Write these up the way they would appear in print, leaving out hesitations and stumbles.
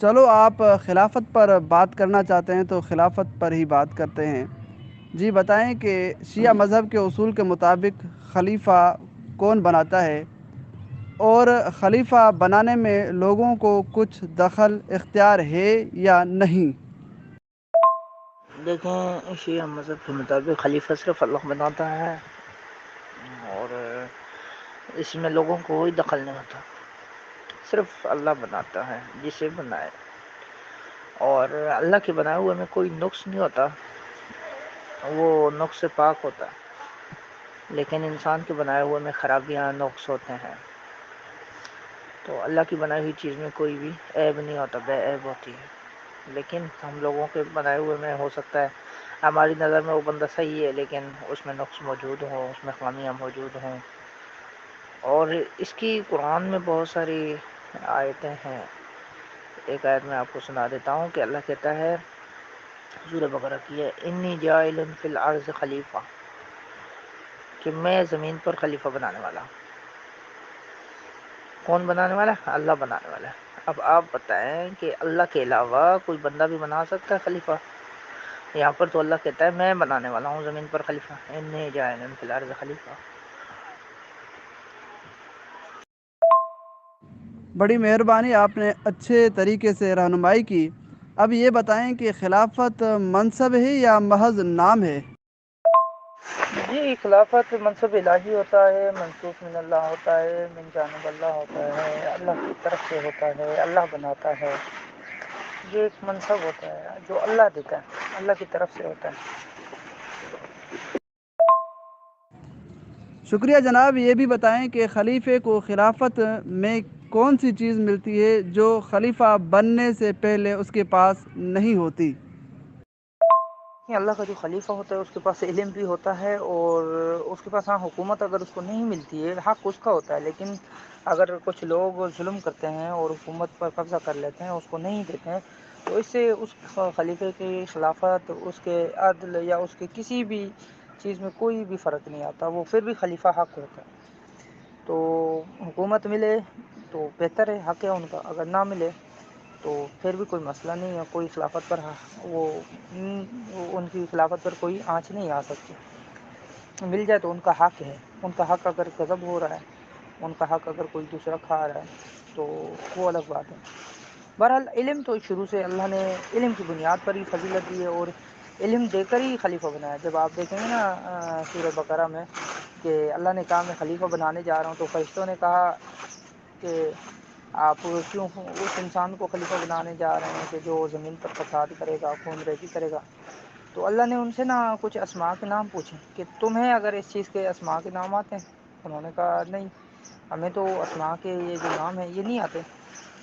چلو آپ خلافت پر بات کرنا چاہتے ہیں تو خلافت پر ہی بات کرتے ہیں۔ جی بتائیں کہ شیعہ مذہب کے اصول کے مطابق خلیفہ کون بناتا ہے، اور خلیفہ بنانے میں لوگوں کو کچھ دخل اختیار ہے یا نہیں؟ دیکھیں، شیعہ مذہب کے مطابق خلیفہ صرف اللہ بناتا ہے، اور اس میں لوگوں کو کوئی دخل نہیں ہوتا، صرف اللہ بناتا ہے جسے بنائے، اور اللہ کے بنائے ہوئے میں کوئی نقص نہیں ہوتا، وہ نقص سے پاک ہوتا ہے، لیکن انسان کے بنائے ہوئے میں خرابیاں نقص ہوتے ہیں۔ تو اللہ کی بنائی ہوئی چیز میں کوئی بھی عیب نہیں ہوتا، بے عیب ہوتی ہے، لیکن ہم لوگوں کے بنائے ہوئے میں ہو سکتا ہے ہماری نظر میں وہ بندہ صحیح ہے لیکن اس میں نقص موجود ہوں، اس میں خامیاں موجود ہوں۔ اور اس کی قرآن میں بہت ساری آیتیں ہیں۔ ایک آیت میں آپ کو سنا دیتا ہوں کہ اللہ کہتا ہے، سورہ بقرہ کی ہے، انی جاعل فی الارض خلیفہ، کہ میں زمین پر خلیفہ بنانے والا ہوں۔ کون بنانے والا ہے؟ اللہ بنانے والا ہے۔ اب آپ بتائیں کہ اللہ کے علاوہ کوئی بندہ بھی بنا سکتا ہے خلیفہ؟ یہاں پر تو اللہ کہتا ہے میں بنانے والا ہوں زمین پر خلیفہ، انی جاعل فی الارض خلیفہ۔ بڑی مہربانی، آپ نے اچھے طریقے سے رہنمائی کی۔ اب یہ بتائیں کہ خلافت منصب ہے یا محض نام ہے؟ جی، خلافت منصب الہی ہوتا ہے، منصوب من اللہ ہوتا ہے، من جانب اللہ ہوتا ہے، اللہ کی طرف سے ہوتا ہے، اللہ بناتا ہے۔ یہ ایک منصب ہوتا ہے جو اللہ دیتا ہے، اللہ کی طرف سے ہوتا ہے۔ شکریہ جناب، یہ بھی بتائیں کہ خلیفے کو خلافت میں کون سی چیز ملتی ہے جو خلیفہ بننے سے پہلے اس کے پاس نہیں ہوتی؟ اللہ کا جو خلیفہ ہوتا ہے اس کے پاس علم بھی ہوتا ہے، اور اس کے پاس حکومت اگر اس کو نہیں ملتی ہے، حق اس کا ہوتا ہے، لیکن اگر کچھ لوگ ظلم کرتے ہیں اور حکومت پر قبضہ کر لیتے ہیں، اس کو نہیں دیتے ہیں، تو اس سے اس خلیفے کی خلافت، اس کے عدل یا اس کے کسی بھی چیز میں کوئی بھی فرق نہیں آتا، وہ پھر بھی خلیفہ حق ہوتا ہے۔ تو حکومت ملے تو بہتر ہے، حق ہے ان کا، اگر نہ ملے تو پھر بھی کوئی مسئلہ نہیں ہے، کوئی خلافت پر وہ ان کی خلافت پر کوئی آنچ نہیں آ سکتی۔ مل جائے تو ان کا حق ہے، ان کا حق اگر غضب ہو رہا ہے، ان کا حق اگر کوئی دوسرا کھا رہا ہے تو وہ الگ بات ہے۔ بہرحال علم تو شروع سے اللہ نے علم کی بنیاد پر ہی فضیلت دی ہے، اور علم دے کر ہی خلیفہ بنایا۔ جب آپ دیکھیں گے نا سورہ بقرہ میں کہ اللہ نے کہا میں خلیفہ بنانے جا رہا ہوں، تو فرشتوں نے کہا کہ آپ کیوں اس انسان کو خلیفہ بنانے جا رہے ہیں کہ جو زمین پر فساد کرے گا، خون ریزی کرے گا؟ تو اللہ نے ان سے نا کچھ اسماء کے نام پوچھے کہ تمہیں اگر اس چیز کے اسماء کے نام آتے ہیں؟ انہوں نے کہا نہیں، ہمیں تو اسماء کے یہ جو نام ہیں یہ نہیں آتے۔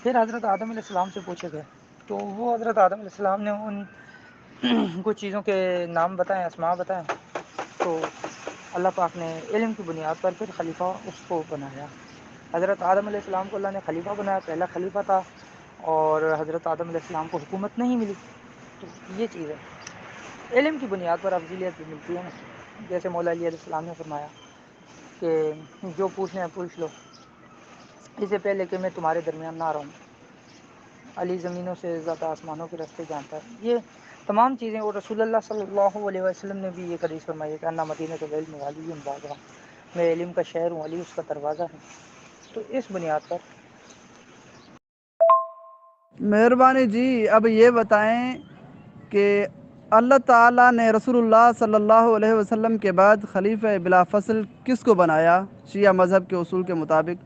پھر حضرت آدم علیہ السلام سے پوچھے گئے، تو وہ حضرت آدم علیہ السلام نے ان کچھ چیزوں کے نام بتائیں، اسماء بتائیں، تو اللہ پاک نے علم کی بنیاد پر پھر خلیفہ اس کو بنایا۔ حضرت آدم علیہ السلام کو اللہ نے خلیفہ بنایا، پہلا خلیفہ تھا، اور حضرت آدم علیہ السلام کو حکومت نہیں ملی۔ تو یہ چیز ہے، علم کی بنیاد پر افضلیت بھی ملتی ہے نا، جیسے مولا علی علیہ السلام نے فرمایا کہ جو پوچھنا ہے پوچھ لو، اس سے پہلے کہ میں تمہارے درمیان نہ رہوں۔ علی زمینوں سے زیادہ آسمانوں کے راستے جانتا ہے۔ یہ تمام چیزیں، اور رسول اللہ صلی اللہ علیہ وسلم نے بھی یہ حدیث فرمائی ہے کہ انا مدینۃ العلم وعلی بابها، میں علم کا شہر ہوں، علی اس کا دروازہ ہے۔ تو اس بنیاد پر مہربانی جی، اب یہ بتائیں کہ اللہ تعالیٰ نے رسول اللہ صلی اللہ علیہ وسلم کے بعد خلیفہ بلا فصل کس کو بنایا شیعہ مذہب کے اصول کے مطابق؟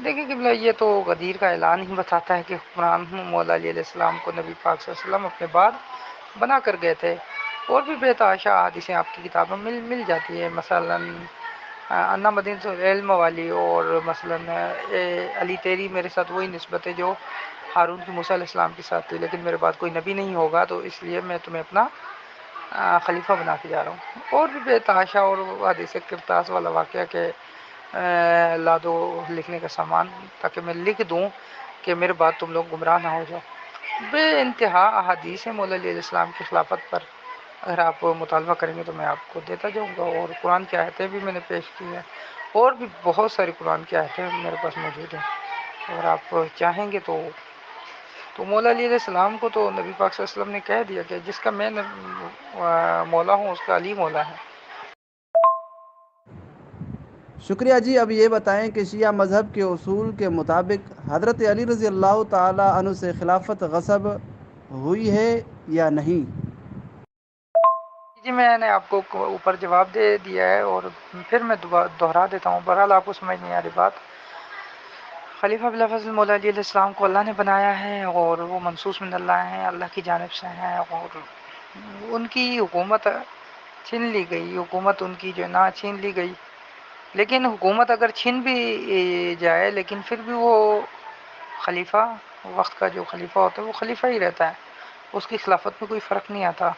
دیکھیں کہ یہ تو غدیر کا اعلان ہی بتاتا ہے کہ حکمران مولا علی علیہ السلام کو نبی پاک صلی اللہ علیہ وسلم اپنے بعد بنا کر گئے تھے۔ اور بھی بے تحاشا حدیثیں آپ کی کتابوں میں مل جاتی ہے، مثلاً انا مدینۃ العلم والی، اور مثلاً علی تیری میرے ساتھ وہی نسبت ہے جو ہارون کی موسیٰ علیہ السلام کے ساتھ تھی، لیکن میرے بعد کوئی نبی نہیں ہوگا تو اس لیے میں تمہیں اپنا خلیفہ بنا کے جا رہا ہوں۔ اور بھی بے تحاشا، اور حدیث کرتاس والا واقعہ کہ لا دو لکھنے کا سامان تاکہ میں لکھ دوں کہ میرے بعد تم لوگ گمراہ نہ ہو جاؤ۔ بے انتہا احادیث ہیں مولا علیہ السلام کی خلافت پر، اگر آپ مطالبہ کریں گے تو میں آپ کو دیتا جاؤں گا، اور قرآن کی آیتیں بھی میں نے پیش کی ہیں، اور بھی بہت ساری قرآن کی آیتیں میرے پاس موجود ہیں، اگر آپ چاہیں گے تو تو مولا علی علیہ السلام کو تو نبی پاک صلی اللہ علیہ وسلم نے کہہ دیا کہ جس کا میں مولا ہوں اس کا علی مولا ہے۔ شکریہ جی۔ اب یہ بتائیں کہ شیعہ مذہب کے اصول کے مطابق حضرت علی رضی اللہ تعالی عنہ سے خلافت غصب ہوئی ہے یا نہیں؟ جی میں نے آپ کو اوپر جواب دے دیا ہے اور پھر میں دوہرا دیتا ہوں، بہرحال آپ کو سمجھ نہیں آ رہی بات۔ خلیفہ بلا فضل مولا علی علیہ السلام کو اللہ نے بنایا ہے اور وہ منصوص من اللہ ہیں، اللہ کی جانب سے ہیں، اور ان کی حکومت چھین لی گئی، حکومت ان کی جو ہے نا چھین لی گئی، لیکن حکومت اگر چھین بھی جائے لیکن پھر بھی وہ خلیفہ، وقت کا جو خلیفہ ہوتا ہے وہ خلیفہ ہی رہتا ہے، اس کی خلافت میں کوئی فرق نہیں آتا۔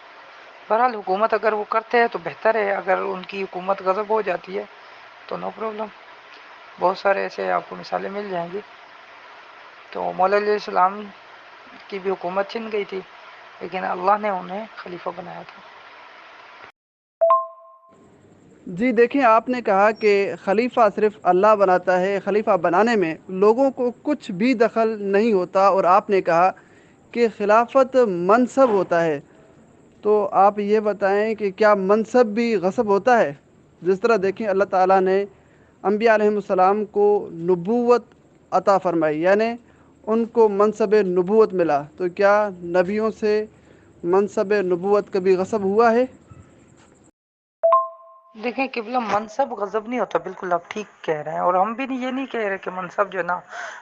بہرحال حکومت اگر وہ کرتے ہیں تو بہتر ہے، اگر ان کی حکومت غضب ہو جاتی ہے تو نو پرابلم، بہت سارے ایسے آپ کو مثالیں مل جائیں گی۔ تو مولا علیہ السلام کی بھی حکومت چھن گئی تھی لیکن اللہ نے انہیں خلیفہ بنایا تھا۔ جی دیکھیں، آپ نے کہا کہ خلیفہ صرف اللہ بناتا ہے، خلیفہ بنانے میں لوگوں کو کچھ بھی دخل نہیں ہوتا، اور آپ نے کہا کہ خلافت منصب ہوتا ہے، تو آپ یہ بتائیں کہ کیا منصب بھی غصب ہوتا ہے؟ جس طرح دیکھیں اللہ تعالیٰ نے انبیاء علیہم السلام کو نبوت عطا فرمائی، یعنی ان کو منصب نبوت ملا، تو کیا نبیوں سے منصب نبوت کبھی غصب ہوا ہے؟ دیکھیں قبلہ، منصب غضب نہیں ہوتا، بالکل آپ ٹھیک کہہ رہے ہیں، اور ہم بھی یہ نہیں کہہ رہے کہ منصب جو ہے نا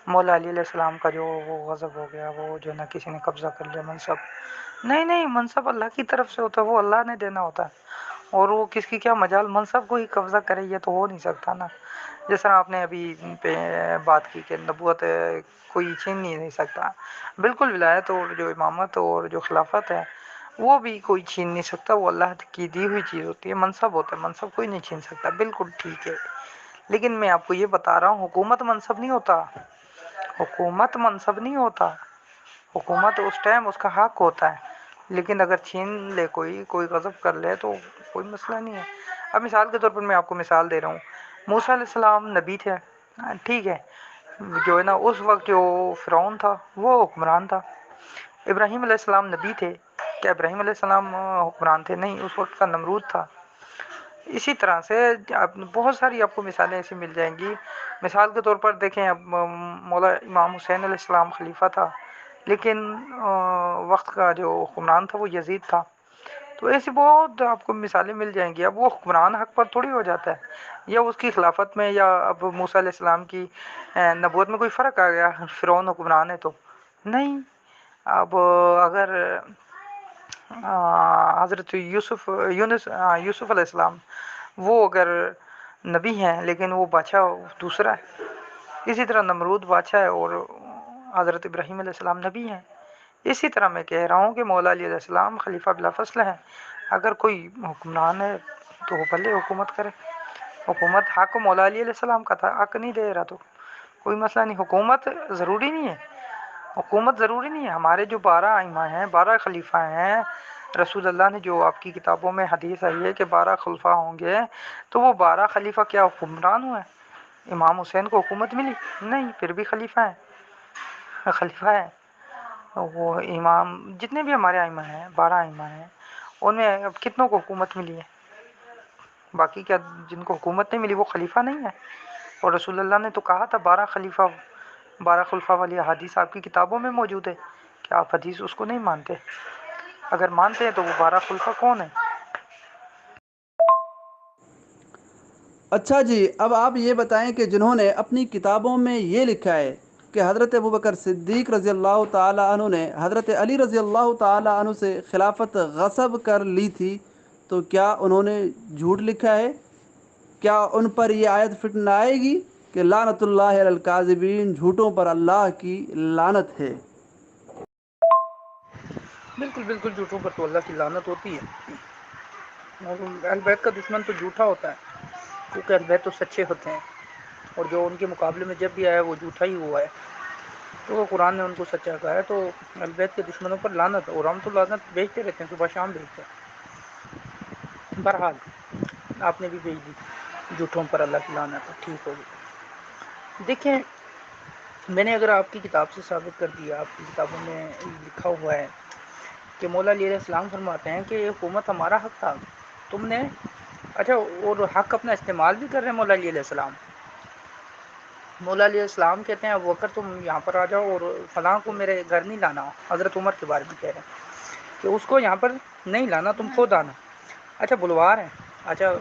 مولا علی علیہ السلام کا جو وہ غضب ہو گیا، وہ جو ہے نا کسی نے قبضہ کر لیا منصب، نہیں نہیں، منصب اللہ کی طرف سے ہوتا ہے، وہ اللہ نے دینا ہوتا ہے، اور وہ کس کی کیا مجال منصب کو ہی قبضہ کرے، یہ تو ہو نہیں سکتا نا۔ جس طرح آپ نے ابھی پہ بات کی کہ نبوت کوئی چھین نہیں سکتا، بالکل ولایت اور جو امامت اور جو خلافت ہے وہ بھی کوئی چھین نہیں سکتا، وہ اللہ کی دی ہوئی چیز ہوتی ہے، منصب ہوتا ہے، منصب کوئی نہیں چھین سکتا، بالکل ٹھیک ہے۔ لیکن میں آپ کو یہ بتا رہا ہوں حکومت منصب نہیں ہوتا، حکومت منصب نہیں ہوتا، حکومت اس ٹائم اس کا حق ہوتا ہے، لیکن اگر چھین لے کوئی غضب کر لے تو کوئی مسئلہ نہیں ہے۔ اب مثال کے طور پر میں آپ کو مثال دے رہا ہوں، موسیٰ علیہ السلام نبی تھے، ٹھیک ہے، جو ہے نا اس وقت جو فرعون تھا وہ حکمران تھا۔ ابراہیم علیہ السلام نبی تھے، کیا ابراہیم علیہ السلام حکمران تھے؟ نہیں، اس وقت کا نمرود تھا۔ اسی طرح سے بہت ساری آپ کو مثالیں ایسی مل جائیں گی۔ مثال کے طور پر دیکھیں، اب مولا امام حسین علیہ السلام خلیفہ تھا، لیکن وقت کا جو حکمران تھا وہ یزید تھا۔ تو ایسی بہت آپ کو مثالیں مل جائیں گی۔ اب وہ حکمران حق پر تھوڑی ہو جاتا ہے، یا اس کی خلافت میں یا اب موسیٰ علیہ السلام کی نبوت میں کوئی فرق آ گیا، فرعون حکمران ہے تو نہیں۔ اب اگر حضرت یوسف علیہ السلام وہ اگر نبی ہیں لیکن وہ بادشاہ دوسرا ہے، اسی طرح نمرود بادشاہ ہے اور حضرت ابراہیم علیہ السلام نبی ہیں۔ اسی طرح میں کہہ رہا ہوں کہ مولا علی علیہ السلام خلیفہ بلا فصل ہیں، اگر کوئی حکمران ہے تو وہ بھلے حکومت کرے، حکومت حق مولا علی علیہ السلام کا تھا، حق نہیں دے رہا تو کوئی مسئلہ نہیں، حکومت ضروری نہیں ہے، حکومت ضروری نہیں ہے۔ ہمارے جو 12 ائمہ ہیں، 12 خلیفہ ہیں، رسول اللہ نے جو آپ کی کتابوں میں حدیث آئی ہے کہ 12 خلفاء ہوں گے، تو وہ 12 خلیفہ کیا حکمران ہوئے؟ امام حسین کو حکومت ملی؟ نہیں، پھر بھی خلیفہ ہیں، خلیفہ ہیں وہ۔ امام جتنے بھی ہمارے ائمہ ہیں، 12 ائمہ ہیں، ان میں اب کتنوں کو حکومت ملی ہے؟ باقی کیا جن کو حکومت نہیں ملی وہ خلیفہ نہیں ہے؟ اور رسول اللہ نے تو کہا تھا 12 خلفاء والی حدیث آپ کی کتابوں میں موجود ہے، کہ آپ حدیث اس کو نہیں مانتے؟ اگر مانتے ہیں تو وہ 12 خلفاء کون ہیں؟ اچھا جی، اب آپ یہ بتائیں کہ جنہوں نے اپنی کتابوں میں یہ لکھا ہے کہ حضرت ابوبکر صدیق رضی اللہ تعالی عنہ نے حضرت علی رضی اللہ تعالی عنہ سے خلافت غصب کر لی تھی، تو کیا انہوں نے جھوٹ لکھا ہے؟ کیا ان پر یہ آیت فٹ نہ آئے گی کہ لعنت اللہ علی الکاذبین، جھوٹوں پر اللہ کی لعنت ہے؟ بالکل بالکل، جھوٹوں پر تو اللہ کی لعنت ہوتی ہے، اور اہل بیت کا دشمن تو جھوٹا ہوتا ہے، کیونکہ اہل بیت تو سچے ہوتے ہیں، اور جو ان کے مقابلے میں جب بھی آیا وہ جھوٹا ہی ہوا ہے، تو وہ قرآن نے ان کو سچا کہا ہے۔ تو اہل بیت کے دشمنوں پر لعنت، اور ہم تو لعنت بھیجتے رہتے ہیں، صبح شام بھیجتے ہیں۔ بہرحال آپ نے بھی بھیج دی، جھوٹوں پر اللہ کی لعنت ہے، ٹھیک ہوگی۔ دیکھیں میں نے اگر آپ کی کتاب سے ثابت کر دیا، آپ کی کتابوں میں لکھا ہوا ہے کہ مولا علیہ السلام فرماتے ہیں کہ یہ حکومت ہمارا حق تھا، تم نے اچھا، اور حق اپنا استعمال بھی کر رہے ہیں مولا علیہ السلام. مولا علیہ السلام کہتے ہیں ابو بکر تم یہاں پر آ جاؤ اور فلاں کو میرے گھر نہیں لانا. حضرت عمر کے بارے میں کہہ رہے ہیں کہ اس کو یہاں پر نہیں لانا، تم خود آنا. اچھا بلوا رہے ہیں، اچھا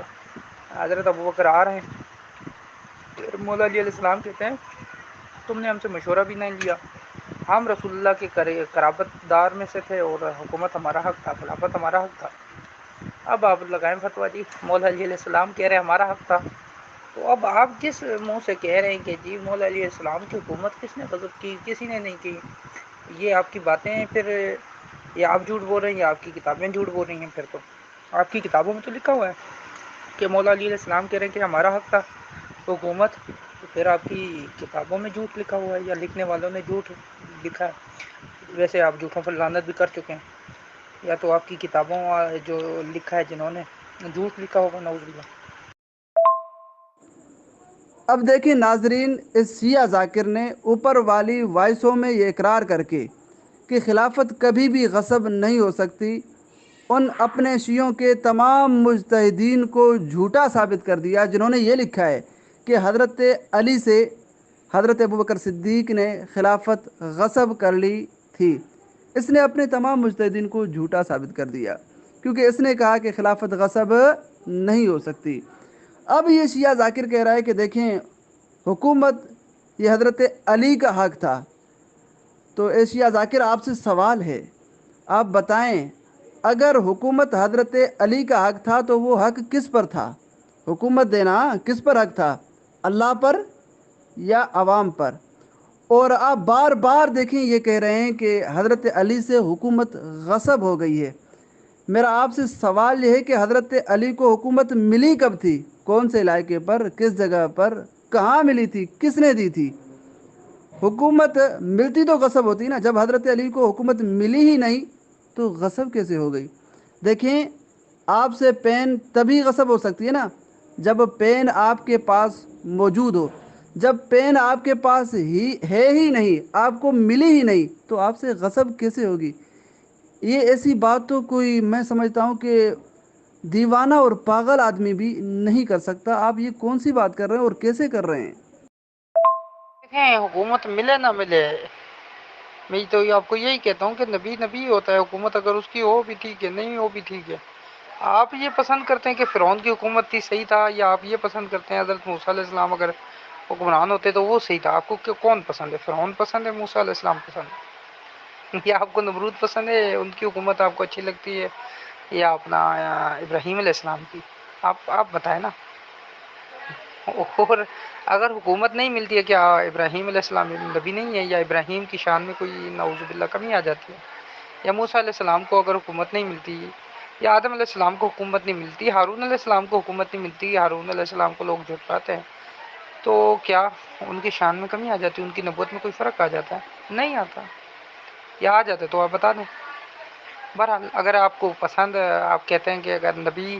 حضرت ابو بکر آ رہے ہیں، مولا علیہ السلام کہتے ہیں تم نے ہم سے مشورہ بھی نہیں لیا، ہم رسول اللہ کے قرابت دار میں سے تھے اور حکومت ہمارا حق تھا، خلافت ہمارا حق تھا. اب آپ لگائیں فتویٰ جی مولا علیہ السلام کہہ رہے ہیں ہمارا حق تھا، تو اب آپ کس منہ سے کہہ رہے ہیں کہ جی مولا علیہ السلام کی حکومت کس نے غضب کی، کسی نے نہیں کی؟ یہ آپ کی باتیں ہیں پھر، یا آپ جھوٹ بول رہے ہیں یا آپ کی کتابیں جھوٹ بول رہی ہیں. پھر تو آپ کی کتابوں میں تو لکھا ہوا ہے کہ مولا علیہ السلام کہہ رہے ہیں کہ ہمارا حق تھا حکومت، تو پھر آپ کی کتابوں میں جھوٹ لکھا ہوا ہے یا لکھنے والوں نے جھوٹ لکھا ہے. ویسے آپ جھوٹوں پر لعنت بھی کر چکے ہیں، یا تو آپ کی کتابوں جو لکھا ہے جنہوں نے جھوٹ لکھا ہوگا، نعوذ باللہ. اب دیکھیں ناظرین، اس شیعہ ذاکر نے اوپر والی وائسوں میں یہ اقرار کر کے کہ خلافت کبھی بھی غصب نہیں ہو سکتی، ان اپنے شیعوں کے تمام مجتہدین کو جھوٹا ثابت کر دیا جنہوں نے یہ لکھا ہے کہ حضرت علی سے حضرت ابوبکر صدیق نے خلافت غصب کر لی تھی. اس نے اپنے تمام مجتہدین کو جھوٹا ثابت کر دیا کیونکہ اس نے کہا کہ خلافت غصب نہیں ہو سکتی. اب یہ شیعہ ذاکر کہہ رہا ہے کہ دیکھیں حکومت یہ حضرت علی کا حق تھا. تو اے شیعہ ذاکر آپ سے سوال ہے، آپ بتائیں اگر حکومت حضرت علی کا حق تھا تو وہ حق کس پر تھا؟ حکومت دینا کس پر حق تھا؟ اللہ پر یا عوام پر؟ اور آپ بار بار دیکھیں یہ کہہ رہے ہیں کہ حضرت علی سے حکومت غصب ہو گئی ہے. میرا آپ سے سوال یہ ہے کہ حضرت علی کو حکومت ملی کب تھی؟ کون سے علاقے پر، کس جگہ پر، کہاں ملی تھی، کس نے دی تھی؟ حکومت ملتی تو غصب ہوتی نا، جب حضرت علی کو حکومت ملی ہی نہیں تو غصب کیسے ہو گئی؟ دیکھیں آپ سے پین تبھی غصب ہو سکتی ہے نا جب پین آپ کے پاس موجود ہو. جب پین آپ کے پاس ہی ہے ہی نہیں، آپ کو ملی ہی نہیں، تو آپ سے غصب کیسے ہوگی؟ یہ ایسی بات تو کوئی، میں سمجھتا ہوں کہ دیوانہ اور پاگل آدمی بھی نہیں کر سکتا. آپ یہ کون سی بات کر رہے ہیں اور کیسے کر رہے ہیں؟ دیکھیں حکومت ملے نہ ملے، میں تو آپ کو یہی کہتا ہوں کہ نبی نبی ہوتا ہے، حکومت اگر اس کی ہو بھی ٹھیک ہے، نہیں ہو بھی ٹھیک ہے. آپ یہ پسند کرتے ہیں کہ فرعون کی حکومت تھی صحیح تھا، یا آپ یہ پسند کرتے ہیں حضرت موسیٰ علیہ السلام اگر حکمران ہوتے تو وہ صحیح تھا؟ آپ کو کون پسند ہے، فرعون پسند ہے، موسیٰ علیہ السلام پسند ہے، یا آپ کو نمرود پسند ہے، ان کی حکومت آپ کو اچھی لگتی ہے، یا اپنا ابراہیم علیہ السلام کی؟ آپ بتائیں نا. اور اگر حکومت نہیں ملتی ہے، کیا ابراہیم علیہ السلام نبی نہیں ہے، یا ابراہیم کی شان میں کوئی نعوذ باللہ کمی آ جاتی ہے؟ یا موسیٰ علیہ السلام کو اگر حکومت نہیں ملتی، یا آدم علیہ السلام کو حکومت نہیں ملتی، ہارون علیہ السلام کو حکومت نہیں ملتی، ہارون علیہ السلام کو لوگ جھٹلاتے ہیں، تو کیا ان کی شان میں کمی آ جاتی ہے، ان کی نبوت میں کوئی فرق آ جاتا ہے؟ نہیں آتا. یا آ جاتا تو آپ بتا دیں. بہرحال اگر آپ کو پسند، آپ کہتے ہیں کہ اگر نبی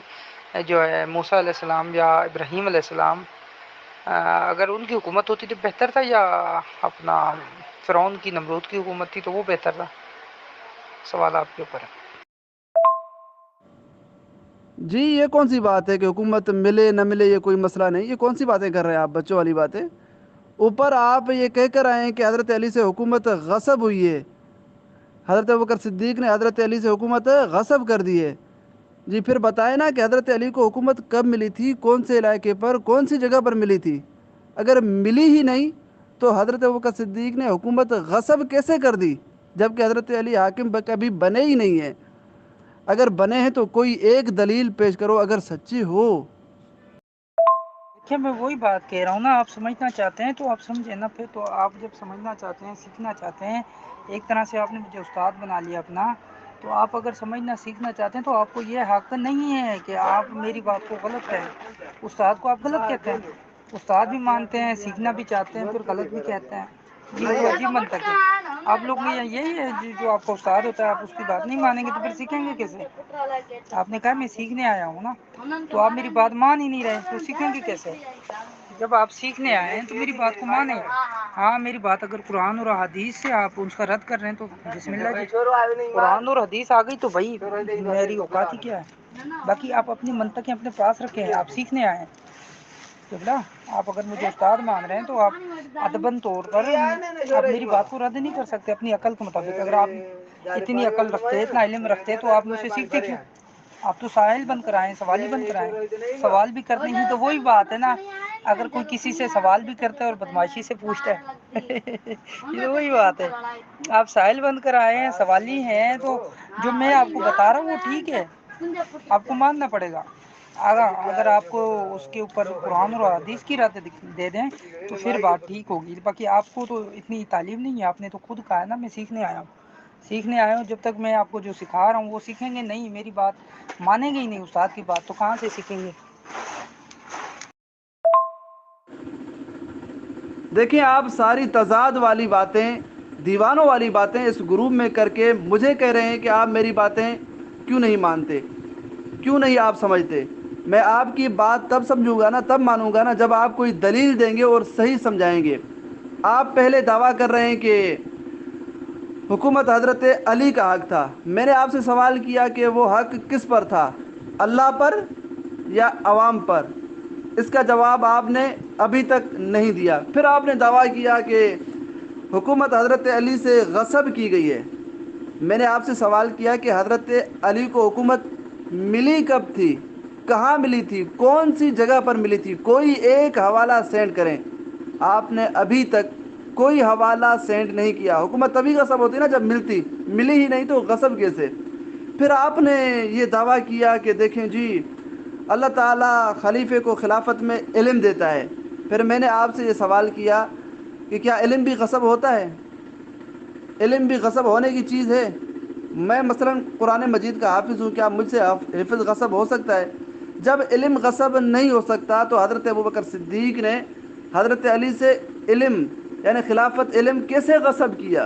جو ہے موسیٰ علیہ السلام یا ابراہیم علیہ السلام اگر ان کی حکومت ہوتی تو بہتر تھا، یا اپنا فرعون کی نمرود کی حکومت تھی تو وہ بہتر تھا؟ سوال آپ کے اوپر ہے. جی یہ کون سی بات ہے کہ حکومت ملے نہ ملے یہ کوئی مسئلہ نہیں؟ یہ کون سی باتیں کر رہے ہیں آپ، بچوں والی باتیں؟ اوپر آپ یہ کہہ کر آئے ہیں کہ حضرت علی سے حکومت غصب ہوئی ہے، حضرت ابوبکر صدیق نے حضرت علی سے حکومت غصب کر دی ہے. جی پھر بتائیں نا کہ حضرت علی کو حکومت کب ملی تھی، کون سے علاقے پر، کون سی جگہ پر ملی تھی؟ اگر ملی ہی نہیں تو حضرت ابوبکر صدیق نے حکومت غصب کیسے کر دی جبکہ حضرت علی حاکم کبھی بنے ہی نہیں ہیں؟ اگر بنے ہیں تو کوئی ایک دلیل پیش کرو اگر سچی ہو. دیکھیں میں وہی بات کہہ رہا ہوں نا، آپ سمجھنا چاہتے ہیں تو آپ سمجھیں نا. پھر تو آپ جب سمجھنا چاہتے ہیں، سیکھنا چاہتے ہیں، ایک طرح سے آپ نے مجھے استاد بنا لیا اپنا، تو آپ اگر سمجھنا سیکھنا چاہتے ہیں تو آپ کو یہ حق نہیں ہے کہ آپ میری بات کو غلط کہیں. استاد کو آپ غلط کہتے ہیں، استاد بھی مانتے ہیں، سیکھنا بھی چاہتے ہیں، پھر غلط بھی کہتے ہیں. یہ عجیب منطق ہے. آپ لوگ میں یہی ہے جو آپ کو استاد ہوتا ہے، آپ اس کی بات نہیں مانیں گے تو پھر سیکھیں گے کیسے؟ آپ نے کہا میں سیکھنے آیا ہوں نا، تو آپ میری بات مان ہی نہیں رہے تو سیکھیں گے کیسے؟ جب آپ سیکھنے آئے ہیں تو میری بات کو مانیں. ہاں میری بات اگر قرآن اور حدیث سے آپ اس کا رد کر رہے ہیں تو بسم اللہ جی. قرآن اور حدیث آ گئی تو بھائی میری اوقات ہی کیا ہے. باقی آپ اپنی منطقیں اپنے پاس رکھیں ہیں، آپ سیکھنے آئے ہیں. آپ اگر مجھے استاد مان رہے ہیں تو آپ ادبن طور پر آپ میری بات کو رد نہیں کر سکتے اپنی عقل کے مطابق. اگر آپ اتنی عقل رکھتے اتنا علم رکھتے تو آپ مجھ سے سیکھتے کیوں؟ آپ تو سائل بن کر آئے، سوالی بن کر آئے. سوال بھی کرتے ہیں تو وہی بات ہے نا، اگر کوئی کسی سے سوال بھی کرتا ہے اور بدماشی سے پوچھتا ہے یہ وہی بات ہے. آپ سائل بن کر آئے ہیں، سوالی ہیں، تو جو میں آپ کو بتا رہا ہوں وہ ٹھیک ہے، آپ کو ماننا پڑے گا. اگر آپ کو اس کے اوپر قرآن اور حدیث کی رد دے دیں تو پھر بات ٹھیک ہوگی. باقی آپ کو تو اتنی تعلیم نہیں ہے، آپ نے تو خود کہا ہے نا میں سیکھنے آیا ہوں. سیکھنے آئے ہوں، جب تک میں آپ کو جو سکھا رہا ہوں وہ سیکھیں گے نہیں، میری بات مانیں گے ہی نہیں، استاد کی بات تو کہاں سے سیکھیں گے. دیکھیں آپ ساری تضاد والی باتیں، دیوانوں والی باتیں اس گروپ میں کر کے مجھے کہہ رہے ہیں کہ آپ میری باتیں کیوں نہیں مانتے، کیوں نہیں آپ سمجھتے. میں آپ کی بات تب سمجھوں گا نا، تب مانوں گا نا جب آپ کوئی دلیل دیں گے اور صحیح سمجھائیں گے. آپ پہلے دعویٰ کر رہے ہیں کہ حکومت حضرت علی کا حق تھا. میں نے آپ سے سوال کیا کہ وہ حق کس پر تھا، اللہ پر یا عوام پر؟ اس کا جواب آپ نے ابھی تک نہیں دیا. پھر آپ نے دعویٰ کیا کہ حکومت حضرت علی سے غصب کی گئی ہے. میں نے آپ سے سوال کیا کہ حضرت علی کو حکومت ملی کب تھی، کہاں ملی تھی، کون سی جگہ پر ملی تھی؟ کوئی ایک حوالہ سینڈ کریں. آپ نے ابھی تک کوئی حوالہ سینڈ نہیں کیا. حکومت تبھی غصب ہوتی نا جب ملتی، ملی ہی نہیں تو غصب کیسے؟ پھر آپ نے یہ دعویٰ کیا کہ دیکھیں جی اللہ تعالیٰ خلیفے کو خلافت میں علم دیتا ہے. پھر میں نے آپ سے یہ سوال کیا کہ کیا علم بھی غصب ہوتا ہے؟ علم بھی غصب ہونے کی چیز ہے؟ میں مثلا قرآن مجید کا حافظ ہوں، کیا مجھ سے حفظ غصب ہو سکتا ہے؟ جب علم غصب نہیں ہو سکتا تو حضرت ابوبکر صدیق نے حضرت علی سے علم یعنی خلافت علم کیسے غصب کیا؟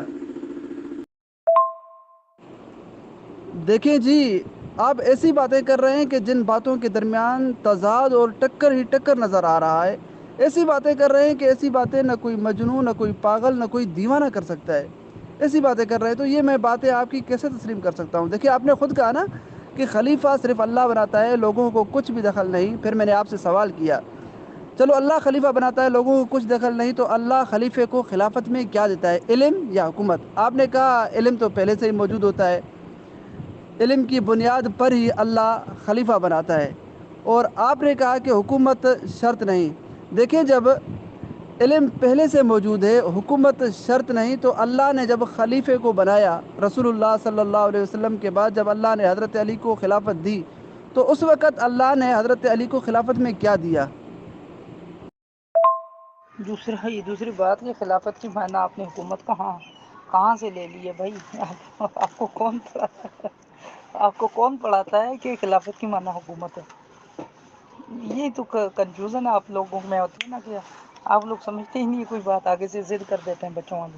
دیکھیں جی آپ ایسی باتیں کر رہے ہیں کہ جن باتوں کے درمیان تضاد اور ٹکر ہی ٹکر نظر آ رہا ہے. ایسی باتیں کر رہے ہیں کہ ایسی باتیں نہ کوئی مجنون، نہ کوئی پاگل، نہ کوئی دیوانہ کر سکتا ہے. ایسی باتیں کر رہے ہیں تو یہ میں باتیں آپ کی کیسے تسلیم کر سکتا ہوں؟ دیکھیے آپ نے خود کہا نا کہ خلیفہ صرف اللہ بناتا ہے، لوگوں کو کچھ بھی دخل نہیں. پھر میں نے آپ سے سوال کیا چلو اللہ خلیفہ بناتا ہے، لوگوں کو کچھ دخل نہیں، تو اللہ خلیفے کو خلافت میں کیا دیتا ہے، علم یا حکومت؟ آپ نے کہا علم تو پہلے سے ہی موجود ہوتا ہے، علم کی بنیاد پر ہی اللہ خلیفہ بناتا ہے. اور آپ نے کہا کہ حکومت شرط نہیں. دیکھیں جب علم پہلے سے موجود ہے، حکومت شرط نہیں، تو اللہ نے جب خلیفے کو بنایا رسول اللہ صلی اللہ علیہ وسلم کے بعد، جب اللہ نے حضرت علی کو خلافت دی تو اس وقت اللہ نے حضرت علی کو خلافت میں کیا دیا؟ دوسری بات یہ خلافت کی معنی آپ نے حکومت کہاں سے لے لی ہے بھائی؟ آپ کو کون پڑھاتا ہے؟ آپ کو کون پڑھاتا ہے کہ خلافت کی معنی حکومت ہے؟ یہ تو کنفیوژن آپ لوگوں میں ہوتی ہے نا کہ آپ لوگ سمجھتے ہی نہیں کوئی بات، آگے سے ضد کر دیتے ہیں بچوں والی.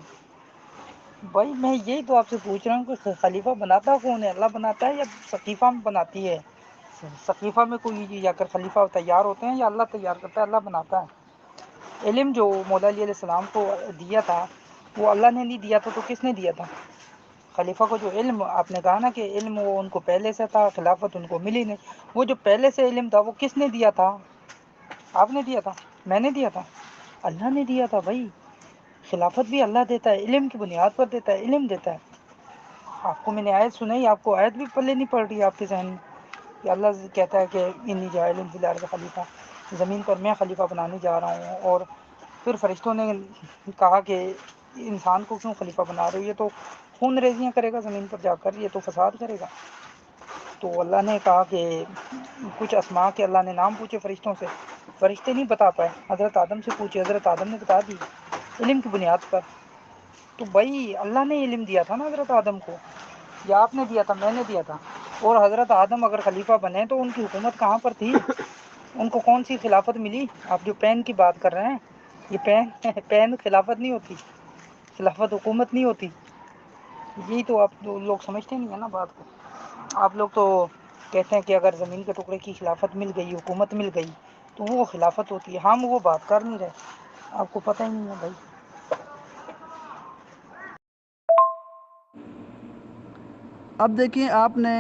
بھائی میں یہی تو آپ سے پوچھ رہا ہوں کہ خلیفہ بناتا کون ہے، اللہ بناتا ہے یا ثقیفہ میں بناتی ہے؟ ثقیفہ میں کوئی یا کر خلیفہ تیار ہوتے ہیں یا اللہ تیار کرتا ہے؟ اللہ بناتا ہے. علم جو مولا علی علیہ السلام کو دیا تھا وہ اللہ نے نہیں دیا تھا تو کس نے دیا تھا؟ خلیفہ کو جو علم آپ نے کہا نا کہ علم وہ ان کو پہلے سے تھا، خلافت ان کو ملی نہیں. وہ جو پہلے سے علم تھا وہ کس نے دیا تھا؟ آپ نے دیا تھا؟ میں نے دیا تھا؟ اللہ نے دیا تھا بھائی. خلافت بھی اللہ دیتا ہے، علم کی بنیاد پر دیتا ہے، علم دیتا ہے. آپ کو میں نے آیت سنائی، آپ کو آیت بھی پلے نہیں پڑ رہی ہے آپ کے ذہن میں کہ اللہ کہتا ہے کہ انی جاعل فی الارض خلیفہ، زمین پر میں خلیفہ بنانے جا رہا ہوں. اور پھر فرشتوں نے کہا کہ انسان کو کیوں خلیفہ بنا رہے ہو، یہ تو خون ریزیاں کرے گا زمین پر جا کر، یہ تو فساد کرے گا. تو اللہ نے کہا کہ کچھ اسماء کے اللہ نے نام پوچھے فرشتوں سے، فرشتے نہیں بتا پائے. حضرت آدم سے پوچھے، حضرت آدم نے بتا دی علم کی بنیاد پر. تو بھائی اللہ نے علم دیا تھا نا حضرت آدم کو، یا آپ نے دیا تھا؟ میں نے دیا تھا. اور حضرت آدم اگر خلیفہ بنے تو ان کی حکومت کہاں پر تھی؟ ان کو کون سی خلافت ملی؟ آپ جو پین کی بات کر رہے ہیں، یہ پین خلافت نہیں ہوتی، خلافت حکومت نہیں ہوتی. یہی تو آپ لوگ سمجھتے نہیں ہیں نا بات کو. آپ لوگ تو کہتے ہیں کہ اگر زمین کے ٹکڑے کی خلافت مل گئی، حکومت مل گئی تو وہ خلافت ہوتی ہے. ہم وہ بات کر نہیں رہے، آپ کو پتہ ہی نہیں ہے بھائی. اب دیکھیں، آپ نے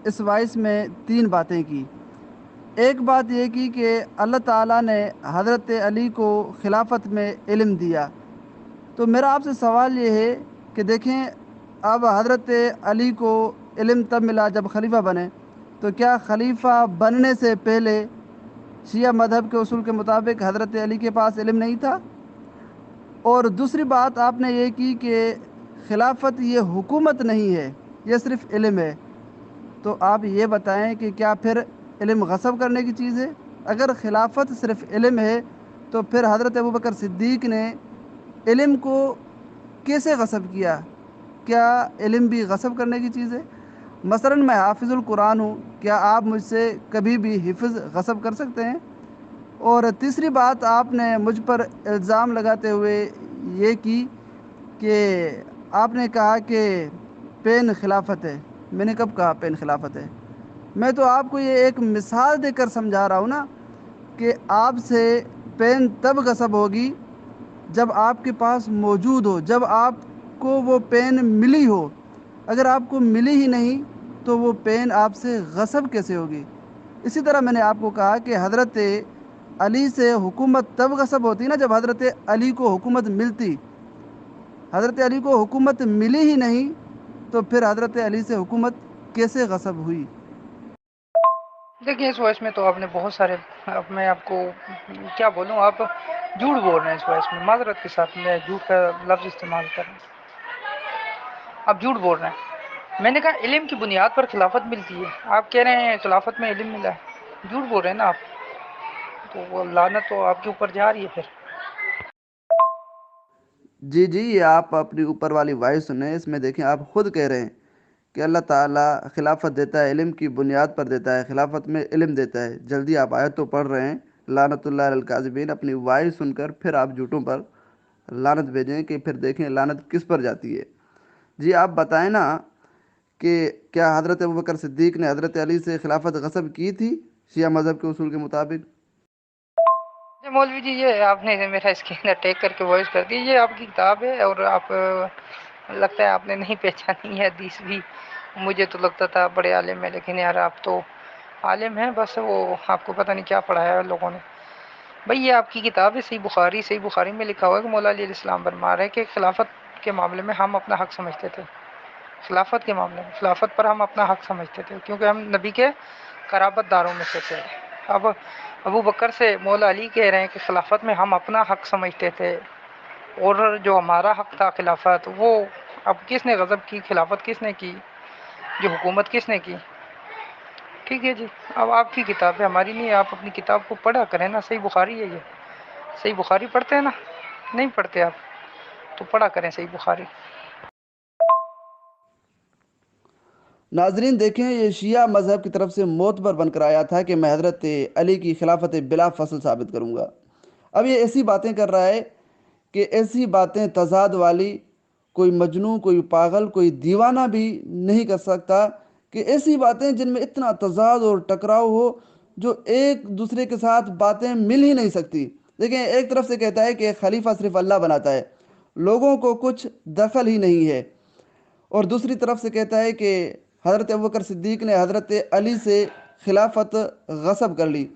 اس وائس میں 3 باتیں کی. ایک بات یہ کی کہ اللہ تعالیٰ نے حضرت علی کو خلافت میں علم دیا. تو میرا آپ سے سوال یہ ہے کہ دیکھیں، اب حضرت علی کو علم تب ملا جب خلیفہ بنے، تو کیا خلیفہ بننے سے پہلے شیعہ مذہب کے اصول کے مطابق حضرت علی کے پاس علم نہیں تھا؟ اور دوسری بات آپ نے یہ کی کہ خلافت یہ حکومت نہیں ہے، یہ صرف علم ہے. تو آپ یہ بتائیں کہ کیا پھر علم غصب کرنے کی چیز ہے؟ اگر خلافت صرف علم ہے تو پھر حضرت ابوبکر صدیق نے علم کو کیسے غصب کیا؟ کیا علم بھی غصب کرنے کی چیز ہے؟ مثلاً میں حافظ القرآن ہوں، کیا آپ مجھ سے کبھی بھی حفظ غصب کر سکتے ہیں؟ اور تیسری بات آپ نے مجھ پر الزام لگاتے ہوئے یہ کی کہ آپ نے کہا کہ پین خلافت ہے. میں نے کب کہا پین خلافت ہے؟ میں تو آپ کو یہ ایک مثال دے کر سمجھا رہا ہوں نا کہ آپ سے پین تب غصب ہوگی جب آپ کے پاس موجود ہو، جب آپ کو وہ پین ملی ہو. اگر آپ کو ملی ہی نہیں تو وہ پین آپ سے غصب کیسے ہوگی؟ اسی طرح میں نے آپ کو کہا کہ حضرت علی سے حکومت تب غصب ہوتی نا جب حضرت علی کو حکومت ملتی. حضرت علی کو حکومت ملی ہی نہیں تو پھر حضرت علی سے حکومت کیسے غصب ہوئی؟ دیکھیے، اس وائس میں تو آپ نے بہت سارے، اب میں آپ کو کیا بولوں، آپ جھوٹ بول رہے ہیں. اس وائس میں معذرت کے ساتھ میں جھوٹ کا لفظ استعمال کر رہا ہوں. آپ جھوٹ بول رہے ہیں. میں نے کہا علم کی بنیاد پر خلافت ملتی ہے، آپ کہہ رہے ہیں خلافت میں علم ملا ہے. جھوٹ بول رہے ہیں نا آپ. تو وہ لعنت تو آپ کے اوپر جا رہی ہے پھر. جی جی، یہ آپ اپنی اوپر والی وائس سنیں. اس میں دیکھیں، آپ خود کہہ رہے ہیں کہ اللہ تعالیٰ خلافت دیتا ہے، علم کی بنیاد پر دیتا ہے، خلافت میں علم دیتا ہے. جلدی آپ آیت تو پڑھ رہے ہیں. لعنت اللہ علی الکاذبین. اپنی وائس سن کر پھر آپ جھوٹوں پر لعنت بھیجیں کہ پھر دیکھیں لعنت کس پر جاتی ہے. جی آپ بتائیں نا کہ کیا حضرت ابوبکر صدیق نے حضرت علی سے خلافت غصب کی تھی شیعہ مذہب کے اصول کے مطابق؟ مولوی جی، یہ آپ نے میرا اسکین اٹیک کر کے وائس کر دی. یہ آپ کی کتاب ہے اور آپ لگتا ہے آپ نے نہیں پہچانی ہے حدیث بھی. مجھے تو لگتا تھا بڑے عالم ہے، لیکن یار آپ تو عالم ہیں، بس وہ آپ کو پتہ نہیں کیا پڑھایا ہے لوگوں نے. بھئی یہ آپ کی کتاب ہے صحیح بخاری میں لکھا ہوا ہے کہ مولا علی علیہ السلام فرما رہے ہیں کہ خلافت کے معاملے میں ہم اپنا حق سمجھتے تھے. خلافت کے معاملے میں، خلافت پر ہم اپنا حق سمجھتے تھے کیونکہ ہم نبی کے قرابت داروں میں سے تھے. اب ابو بکر سے مولا علی کہہ رہے ہیں کہ خلافت میں ہم اپنا حق سمجھتے تھے، اور جو ہمارا حق تھا خلافت، وہ اب کس نے غضب کی؟ خلافت کس نے کی؟ جو حکومت کس نے کی؟ ٹھیک ہے جی، اب آپ کی کتاب ہے، ہماری نہیں ہے. آپ اپنی کتاب کو پڑھا کریں نا. صحیح بخاری ہے یہ. صحیح بخاری پڑھتے ہیں نا؟ نہیں پڑھتے آپ تو پڑھا کریں صحیح بخاری. ناظرین دیکھیں، یہ شیعہ مذہب کی طرف سے معتبر بن کر آیا تھا کہ میں حضرت علی کی خلافت بلا فصل ثابت کروں گا. اب یہ ایسی باتیں کر رہا ہے کہ ایسی باتیں تضاد والی کوئی مجنون، کوئی پاگل، کوئی دیوانہ بھی نہیں کر سکتا کہ ایسی باتیں جن میں اتنا تضاد اور ٹکراؤ ہو، جو ایک دوسرے کے ساتھ باتیں مل ہی نہیں سکتی. دیکھیں، ایک طرف سے کہتا ہے کہ خلیفہ صرف اللہ بناتا ہے، لوگوں کو کچھ دخل ہی نہیں ہے، اور دوسری طرف سے کہتا ہے کہ حضرت ابوبکر صدیق نے حضرت علی سے خلافت غصب کر لی.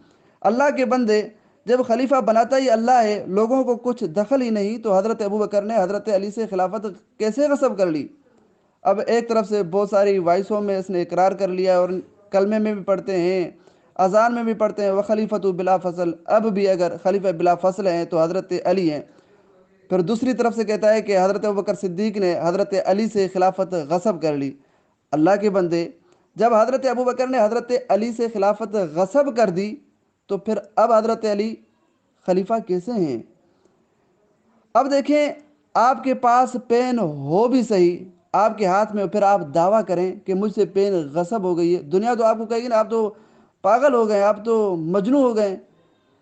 اللہ کے بندے، جب خلیفہ بناتا ہی اللہ ہے، لوگوں کو کچھ دخل ہی نہیں، تو حضرت ابوبکر نے حضرت علی سے خلافت کیسے غصب کر لی؟ اب ایک طرف سے بہت ساری وائسوں میں اس نے اقرار کر لیا، اور کلمے میں بھی پڑھتے ہیں، اذان میں بھی پڑھتے ہیں وہ خلیفۃ بلا فصل. اب بھی اگر خلیفہ بلا فصل ہیں تو حضرت علی ہیں. پھر دوسری طرف سے کہتا ہے کہ حضرت ابوبکر صدیق نے حضرت علی سے خلافت غصب کر لی. اللہ کے بندے، جب حضرت ابوبکر نے حضرت علی سے خلافت غصب کر دی تو پھر اب حضرت علی خلیفہ کیسے ہیں؟ اب دیکھیں، آپ کے پاس پین ہو بھی صحیح، آپ کے ہاتھ میں، پھر آپ دعویٰ کریں کہ مجھ سے پین غصب ہو گئی ہے. دنیا تو آپ کو کہے گی نا آپ تو پاگل ہو گئے، آپ تو مجنون ہو گئے.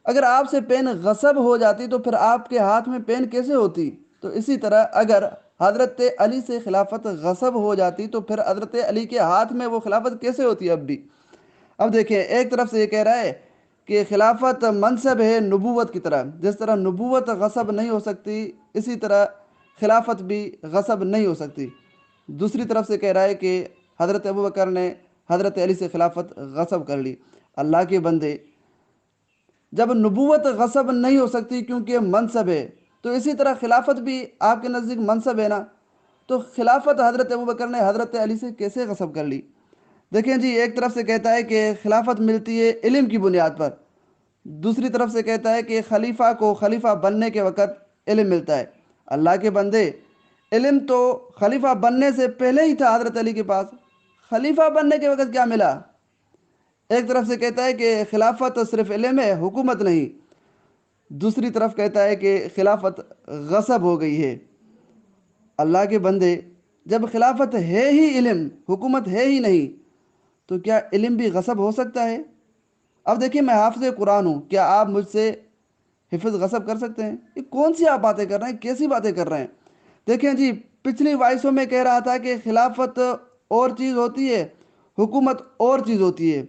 اگر آپ سے پین غصب ہو جاتی تو پھر آپ کے ہاتھ میں پین کیسے ہوتی؟ تو اسی طرح اگر حضرت علی سے خلافت غصب ہو جاتی تو پھر حضرت علی کے ہاتھ میں وہ خلافت کیسے ہوتی اب بھی؟ اب دیکھیں، ایک طرف سے یہ کہہ رہا ہے کہ خلافت منصب ہے نبوت کی طرح، جس طرح نبوت غصب نہیں ہو سکتی اسی طرح خلافت بھی غصب نہیں ہو سکتی۔ دوسری طرف سے کہہ رہا ہے کہ حضرت ابوبکر نے حضرت علی سے خلافت غصب کر لی۔ اللہ کے بندے، جب نبوت غصب نہیں ہو سکتی کیونکہ منصب ہے، تو اسی طرح خلافت بھی آپ کے نزدیک منصب ہے نا، تو خلافت حضرت ابوبکر نے حضرت علی سے کیسے غصب کر لی؟ دیکھیں جی، ایک طرف سے کہتا ہے کہ خلافت ملتی ہے علم کی بنیاد پر، دوسری طرف سے کہتا ہے کہ خلیفہ کو خلیفہ بننے کے وقت علم ملتا ہے۔ اللہ کے بندے، علم تو خلیفہ بننے سے پہلے ہی تھا حضرت علی کے پاس، خلیفہ بننے کے وقت کیا ملا؟ ایک طرف سے کہتا ہے کہ خلافت صرف علم ہے، حکومت نہیں، دوسری طرف کہتا ہے کہ خلافت غصب ہو گئی ہے۔ اللہ کے بندے، جب خلافت ہے ہی علم، حکومت ہے ہی نہیں، تو کیا علم بھی غصب ہو سکتا ہے؟ اب دیکھیں، میں حافظ قرآن ہوں، کیا آپ مجھ سے حفظ غصب کر سکتے ہیں؟ یہ کون سی آپ باتیں کر رہے ہیں، کیسی باتیں کر رہے ہیں؟ دیکھیں جی، پچھلی وائسوں میں کہہ رہا تھا کہ خلافت اور چیز ہوتی ہے، حکومت اور چیز ہوتی ہے،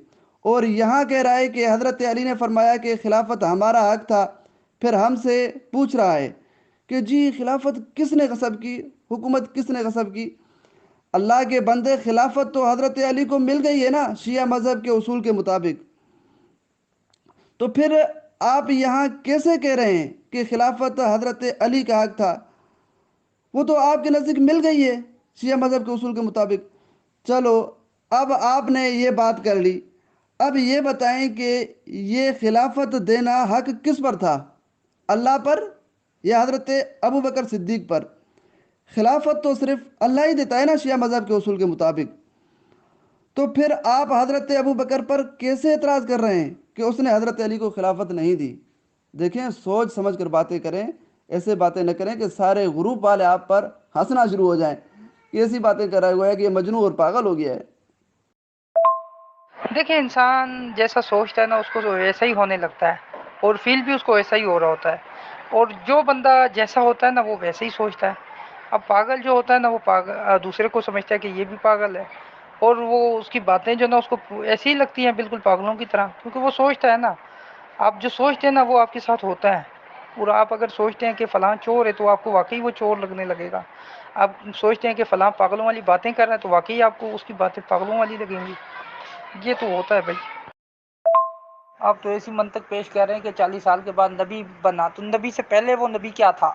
اور یہاں کہہ رہا ہے کہ حضرت علی نے فرمایا کہ خلافت ہمارا حق تھا، پھر ہم سے پوچھ رہا ہے کہ جی خلافت کس نے غصب کی، حکومت کس نے غصب کی؟ اللہ کے بندے، خلافت تو حضرت علی کو مل گئی ہے نا شیعہ مذہب کے اصول کے مطابق، تو پھر آپ یہاں کیسے کہہ رہے ہیں کہ خلافت حضرت علی کا حق تھا؟ وہ تو آپ کے نزدیک مل گئی ہے شیعہ مذہب کے اصول کے مطابق۔ چلو، اب آپ نے یہ بات کر لی، اب یہ بتائیں کہ یہ خلافت دینا حق کس پر تھا، اللہ پر یا حضرت ابوبکر صدیق پر؟ خلافت تو صرف اللہ ہی دیتا ہے نا شیعہ مذہب کے اصول کے مطابق، تو پھر آپ حضرت ابوبکر پر کیسے اعتراض کر رہے ہیں کہ اس نے حضرت علی کو خلافت نہیں دی؟ دیکھیں، سوچ سمجھ کر باتیں کریں، ایسے باتیں نہ کریں کہ سارے گروپ والے آپ پر ہنسنا شروع ہو جائیں کہ ایسی باتیں کر رہا ہوا ہے کہ یہ مجنون اور پاگل ہو گیا ہے۔ دیکھیں، انسان جیسا سوچتا ہے نا اس کو ویسا ہی ہونے لگتا ہے، اور فیل بھی اس کو ویسا ہی ہو رہا ہوتا ہے، اور جو بندہ جیسا ہوتا ہے نا وہ ویسے ہی سوچتا ہے۔ اب پاگل جو ہوتا ہے نا وہ دوسرے کو سمجھتا ہے کہ یہ بھی پاگل ہے، اور وہ اس کی باتیں جو نا اس کو ایسی ہی لگتی ہیں بالکل پاگلوں کی طرح، کیونکہ وہ سوچتا ہے نا، آپ جو سوچتے ہیں نا وہ آپ کے ساتھ ہوتا ہے۔ اور آپ اگر سوچتے ہیں کہ فلاں چور ہے تو آپ کو واقعی وہ چور لگنے لگے گا، آپ سوچتے ہیں کہ فلاں پاگلوں والی باتیں کر رہا ہے تو واقعی آپ کو اس کی باتیں پاگلوں والی لگیں گی۔ یہ تو ہوتا ہے بھائی۔ آپ تو ایسی منطق پیش کر رہے ہیں کہ 40 سال کے بعد نبی بنا، تو نبی سے پہلے وہ نبی کیا تھا؟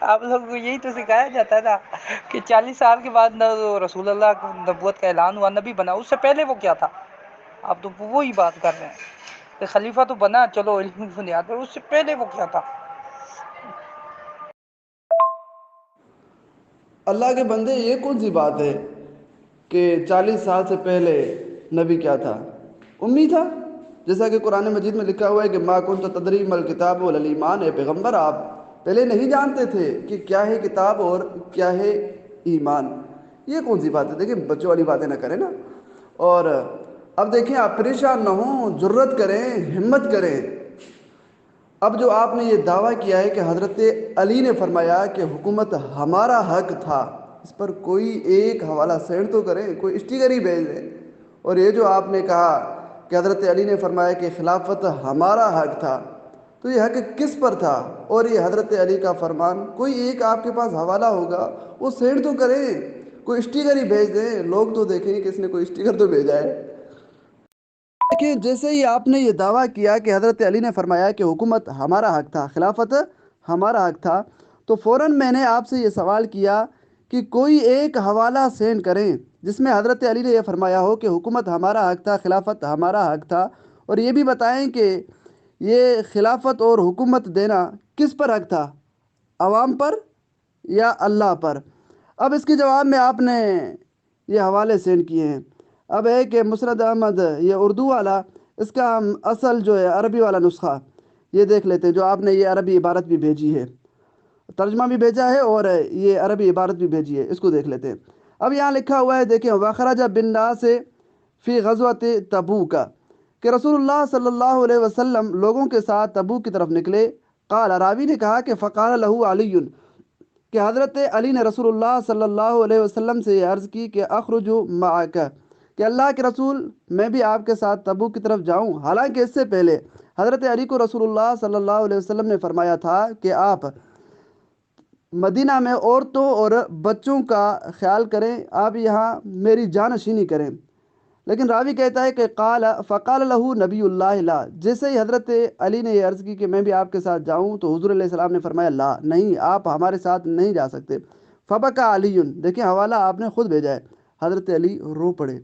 آپ لوگوں کو یہی تو سکھایا جاتا ہے نا کہ 40 سال کے بعد رسول اللہ کو نبوت کا اعلان ہوا، نبی بنا، اس سے پہلے وہ کیا تھا؟ آپ تو وہی بات کر رہے ہیں کہ خلیفہ تو بنا، چلو علم کی بنیاد پر، اس سے پہلے وہ کیا تھا؟ اللہ کے بندے، یہ کون سی بات ہے کہ 40 سال سے پہلے نبی کیا تھا؟ امی تھا، جیسا کہ قرآن مجید میں لکھا ہوا ہے کہ ما کنت تدری مل کتاب ولا الایمان، اے پیغمبر آپ پہلے نہیں جانتے تھے کہ کیا ہے کتاب اور کیا ہے ایمان۔ یہ کون سی بات ہے؟ دیکھیں، بچوں والی باتیں نہ کریں نا۔ اور اب دیکھیں، آپ پریشان نہ ہوں، جرت کریں، ہمت کریں۔ اب جو آپ نے یہ دعویٰ کیا ہے کہ حضرت علی نے فرمایا کہ حکومت ہمارا حق تھا، اس پر کوئی ایک حوالہ سینڈ تو کریں، کوئی اسٹیکر ہی بھیج دیں۔ اور یہ جو آپ نے کہا کہ حضرت علی نے فرمایا کہ خلافت ہمارا حق تھا، تو یہ حق کس پر تھا؟ اور یہ حضرت علی کا فرمان، کوئی ایک آپ کے پاس حوالہ ہوگا وہ سینڈ تو کریں، کوئی اسٹیکر ہی بھیج دیں، لوگ تو دیکھیں کہ اس نے کوئی اسٹیکر تو بھیجا ہے۔ دیکھیں، جیسے ہی آپ نے یہ دعویٰ کیا کہ حضرت علی نے فرمایا کہ حکومت ہمارا حق تھا، خلافت ہمارا حق تھا، تو فوراً میں نے آپ سے یہ سوال کیا کہ کوئی ایک حوالہ سینڈ کریں جس میں حضرت علی نے یہ فرمایا ہو کہ حکومت ہمارا حق تھا، خلافت ہمارا حق تھا، اور یہ بھی بتائیں کہ یہ خلافت اور حکومت دینا کس پر حق تھا، عوام پر یا اللہ پر؟ اب اس کے جواب میں آپ نے یہ حوالے سینڈ کیے ہیں۔ اب ہے کہ مسرد احمد یہ اردو والا، اس کا ہم اصل جو ہے عربی والا نسخہ یہ دیکھ لیتے ہیں، جو آپ نے یہ عربی عبارت بھی بھیجی ہے، ترجمہ بھی بھیجا ہے اور یہ عربی عبارت بھی بھیجی ہے، اس کو دیکھ لیتے ہیں۔ اب یہاں لکھا ہوا ہے، دیکھیں، وَخَرَجَ بِالنَّاسِ فی غزوۃ تبوک، کہ رسول اللہ صلی اللہ علیہ وسلم لوگوں کے ساتھ تبوک کی طرف نکلے۔ قال، راوی نے کہا کہ فقال له علی، کہ حضرت علی نے رسول اللہ صلی اللہ علیہ وسلم سے یہ عرض کی کہ اخرج معک، کہ اللہ کے رسول میں بھی آپ کے ساتھ تبوک کی طرف جاؤں؟ حالانکہ اس سے پہلے حضرت علی کو رسول اللہ صلی اللہ علیہ وسلم نے فرمایا تھا کہ آپ مدینہ میں عورتوں اور بچوں کا خیال کریں، آپ یہاں میری جانشینی کریں۔ لیکن راوی کہتا ہے کہ فقال لہو نبی اللہ لا، جیسے ہی حضرت علی نے یہ عرض کی کہ میں بھی آپ کے ساتھ جاؤں تو حضور علیہ السلام نے فرمایا لا، نہیں، آپ ہمارے ساتھ نہیں جا سکتے۔ فبکا علی، دیکھیں حوالہ آپ نے خود بھیجا ہے، حضرت علی رو پڑے۔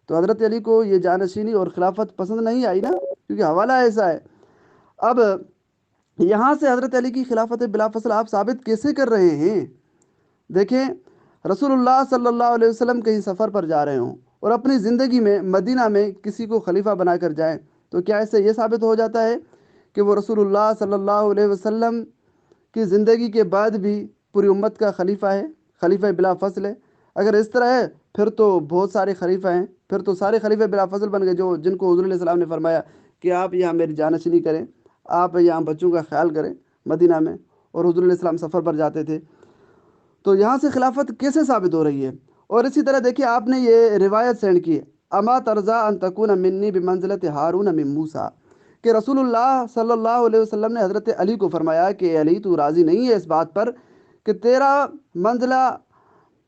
تو حضرت علی کو یہ جانشینی اور خلافت پسند نہیں آئی نا، کیونکہ حوالہ ایسا ہے۔ اب یہاں سے حضرت علی کی خلافت بلا فصل آپ ثابت کیسے کر رہے ہیں؟ دیکھیں، رسول اللہ صلی اللہ علیہ وسلم کہیں سفر پر جا رہے ہوں اور اپنی زندگی میں مدینہ میں کسی کو خلیفہ بنا کر جائیں تو کیا اس سے یہ ثابت ہو جاتا ہے کہ وہ رسول اللہ صلی اللہ علیہ وسلم کی زندگی کے بعد بھی پوری امت کا خلیفہ ہے، خلیفہ بلا فصل ہے؟ اگر اس طرح ہے پھر تو بہت سارے خلیفہ ہیں، پھر تو سارے خلیفہ بلا فصل بن گئے جن کو حضور علیہ السلام نے فرمایا کہ آپ یہاں میری جانشینی کریں، آپ یہاں بچوں کا خیال کریں مدینہ میں، اور حضور علیہ السلام سفر پر جاتے تھے۔ تو یہاں سے خلافت کیسے ثابت ہو رہی ہے؟ اور اسی طرح دیکھیے، آپ نے یہ روایت سینڈ کی، اما ترضا ان تکون منی بمنزلت ہارون من موسیٰ، کہ رسول اللہ صلی اللہ علیہ وسلم نے حضرت علی کو فرمایا کہ اے علی، تو راضی نہیں ہے اس بات پر کہ تیرا منزلہ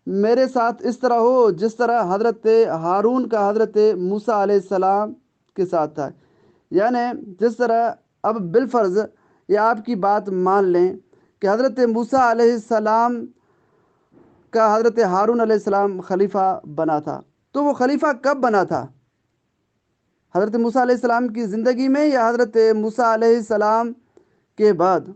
میرے ساتھ اس طرح ہو جس طرح حضرت ہارون کا حضرت موسیٰ علیہ السلام کے ساتھ تھا؟ یعنی جس طرح اب بالفرض یہ آپ کی بات مان لیں کہ حضرت موسیٰ علیہ السلام کا حضرت ہارون علیہ السلام خلیفہ بنا تھا، تو وہ خلیفہ کب بنا تھا؟ حضرت موسیٰ علیہ السلام کی زندگی میں یا حضرت موسیٰ علیہ السلام کے بعد؟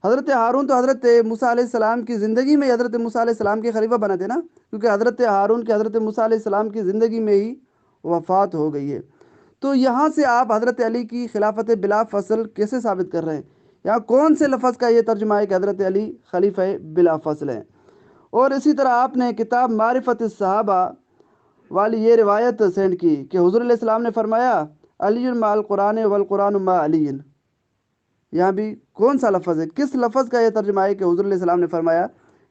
حضرت ہارون تو حضرت موسیٰ علیہ السلام کی زندگی میں حضرت موسیٰ علیہ السلام کے خلیفہ بنا تھے نا، کیونکہ حضرت ہارون کے حضرت موسیٰ علیہ السلام کی زندگی میں ہی وفات ہو گئی ہے۔ تو یہاں سے آپ حضرت علی کی خلافت بلا فصل کیسے ثابت کر رہے ہیں؟ یہاں کون سے لفظ کا یہ ترجمہ ہے کہ حضرت علی خلیفہ بلا فصل ہیں؟ اور اسی طرح آپ نے کتاب معرفت الصحابہ والی یہ روایت سینڈ کی کہ حضور علیہ السلام نے فرمایا علی مع القرآن والقرآن مع علی۔ یہاں بھی کون سا لفظ ہے؟ کس لفظ کا یہ ترجمہ ہے کہ حضور علیہ السلام نے فرمایا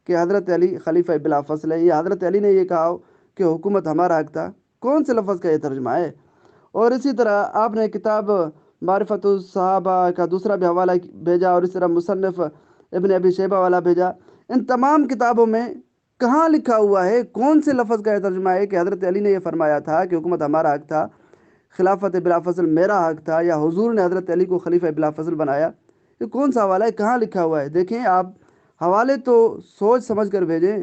کہ حضرت علی خلیفہ بلا فصل ہے، یا حضرت علی نے یہ کہا ہو کہ حکومت ہمارا حق تھا؟ کون سے لفظ کا یہ ترجمہ ہے؟ اور اسی طرح آپ نے کتاب معرفت الصحابہ کا دوسرا بھی حوالہ بھیجا، اور اس طرح مصنف ابن ابی شیبہ والا بھیجا۔ ان تمام کتابوں میں کہاں لکھا ہوا ہے، کون سے لفظ کا یہ ترجمہ ہے کہ حضرت علی نے یہ فرمایا تھا کہ حکومت ہمارا حق تھا، خلافت بلا فصل میرا حق تھا، یا حضور نے حضرت علی کو خلیفہ بلا فصل بنایا؟ یہ کون سا حوالہ ہے، کہاں لکھا ہوا ہے؟ دیکھیں، آپ حوالے تو سوچ سمجھ کر بھیجیں،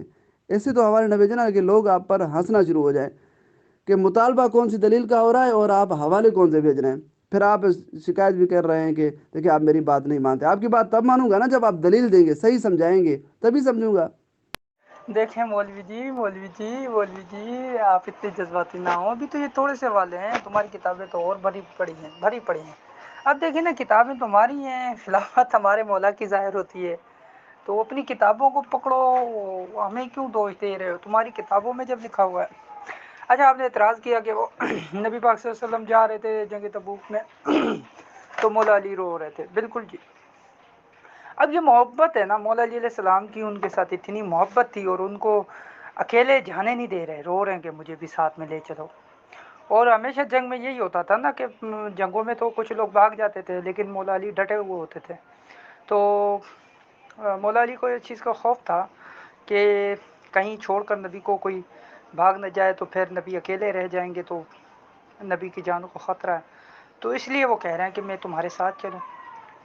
ایسے تو حوالے نہ بھیجیں نا کہ لوگ آپ پر ہنسنا شروع ہو جائیں کہ مطالبہ کون سی دلیل کا ہو رہا ہے اور آپ حوالے کون سے بھیج رہے ہیں۔ پھر آپ شکایت بھی کر رہے ہیں کہ دیکھیں آپ میری بات نہیں مانتے۔ آپ کی بات تب مانوں گا نا جب آپ دلیل دیں گے، صحیح سمجھائیں گے، تبھی سمجھوں گا۔ دیکھیں مولوی جی آپ اتنے جذباتی نہ ہوں، ابھی تو یہ تھوڑے سے حوالے ہیں، تمہاری کتابیں تو اور بھری پڑی ہیں۔ اب دیکھیں نا، کتابیں تمہاری ہیں، خلافت ہمارے مولا کی ظاہر ہوتی ہے، تو اپنی کتابوں کو پکڑو، ہمیں کیوں دوش دے رہے ہو؟ تمہاری کتابوں میں جب لکھا ہوا ہے۔ اچھا، آپ نے اعتراض کیا کہ وہ نبی پاک صلی اللہ علیہ وسلم جا رہے تھے جنگ تبوک میں تو مولا علی رو رہے تھے، بالکل جی۔ اب یہ محبت ہے نا، مولا علی علیہ السلام کی ان کے ساتھ اتنی محبت تھی، اور ان کو اکیلے جانے نہیں دے رہے، رو رہے ہیں کہ مجھے بھی ساتھ میں لے چلو۔ اور ہمیشہ جنگ میں یہی ہوتا تھا نا کہ جنگوں میں تو کچھ لوگ بھاگ جاتے تھے، لیکن مولا علی ڈٹے ہوئے ہوتے تھے۔ تو مولا علی کو اس چیز کا خوف تھا کہ کہیں چھوڑ کر نبی کو کوئی بھاگ نہ جائے تو پھر نبی اکیلے رہ جائیں گے، تو نبی کی جان کو خطرہ ہے، تو اس لیے وہ کہہ رہے ہیں کہ میں تمہارے ساتھ چلوں۔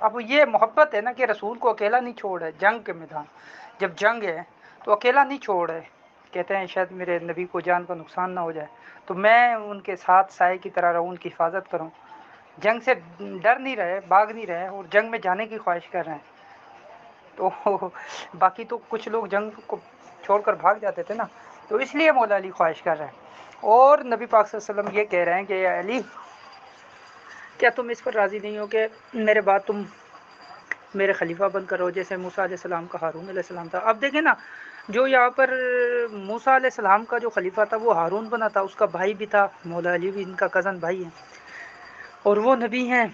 اب یہ محبت ہے نا کہ رسول کو اکیلا نہیں چھوڑ رہے، جنگ کے میدان جب جنگ ہے تو اکیلا نہیں چھوڑ رہے، کہتے ہیں شاید میرے نبی کو جان کا نقصان نہ ہو جائے تو میں ان کے ساتھ سائے کی طرح رہوں، ان کی حفاظت کروں۔ جنگ سے ڈر نہیں رہے، بھاگ نہیں رہے، اور جنگ میں جانے کی خواہش کر رہے ہیں۔ تو باقی تو کچھ لوگ جنگ کو چھوڑ کر بھاگ جاتے تھے نا، تو اس لیے مولا علی خواہش کر رہے ہیں۔ اور نبی پاک صلی اللہ علیہ وسلم یہ کہہ رہے ہیں کہ اے علی، کیا تم اس پر راضی نہیں ہو کہ میرے بعد تم میرے خلیفہ بن کر ہو، جیسے موسیٰ علیہ السلام کا ہارون علیہ السلام تھا؟ اب دیکھیں نا، جو یہاں پر موسیٰ علیہ السلام کا جو خلیفہ تھا وہ ہارون بنا تھا، اس کا بھائی بھی تھا، مولا علی بھی ان کا کزن بھائی ہے، اور وہ نبی ہیں،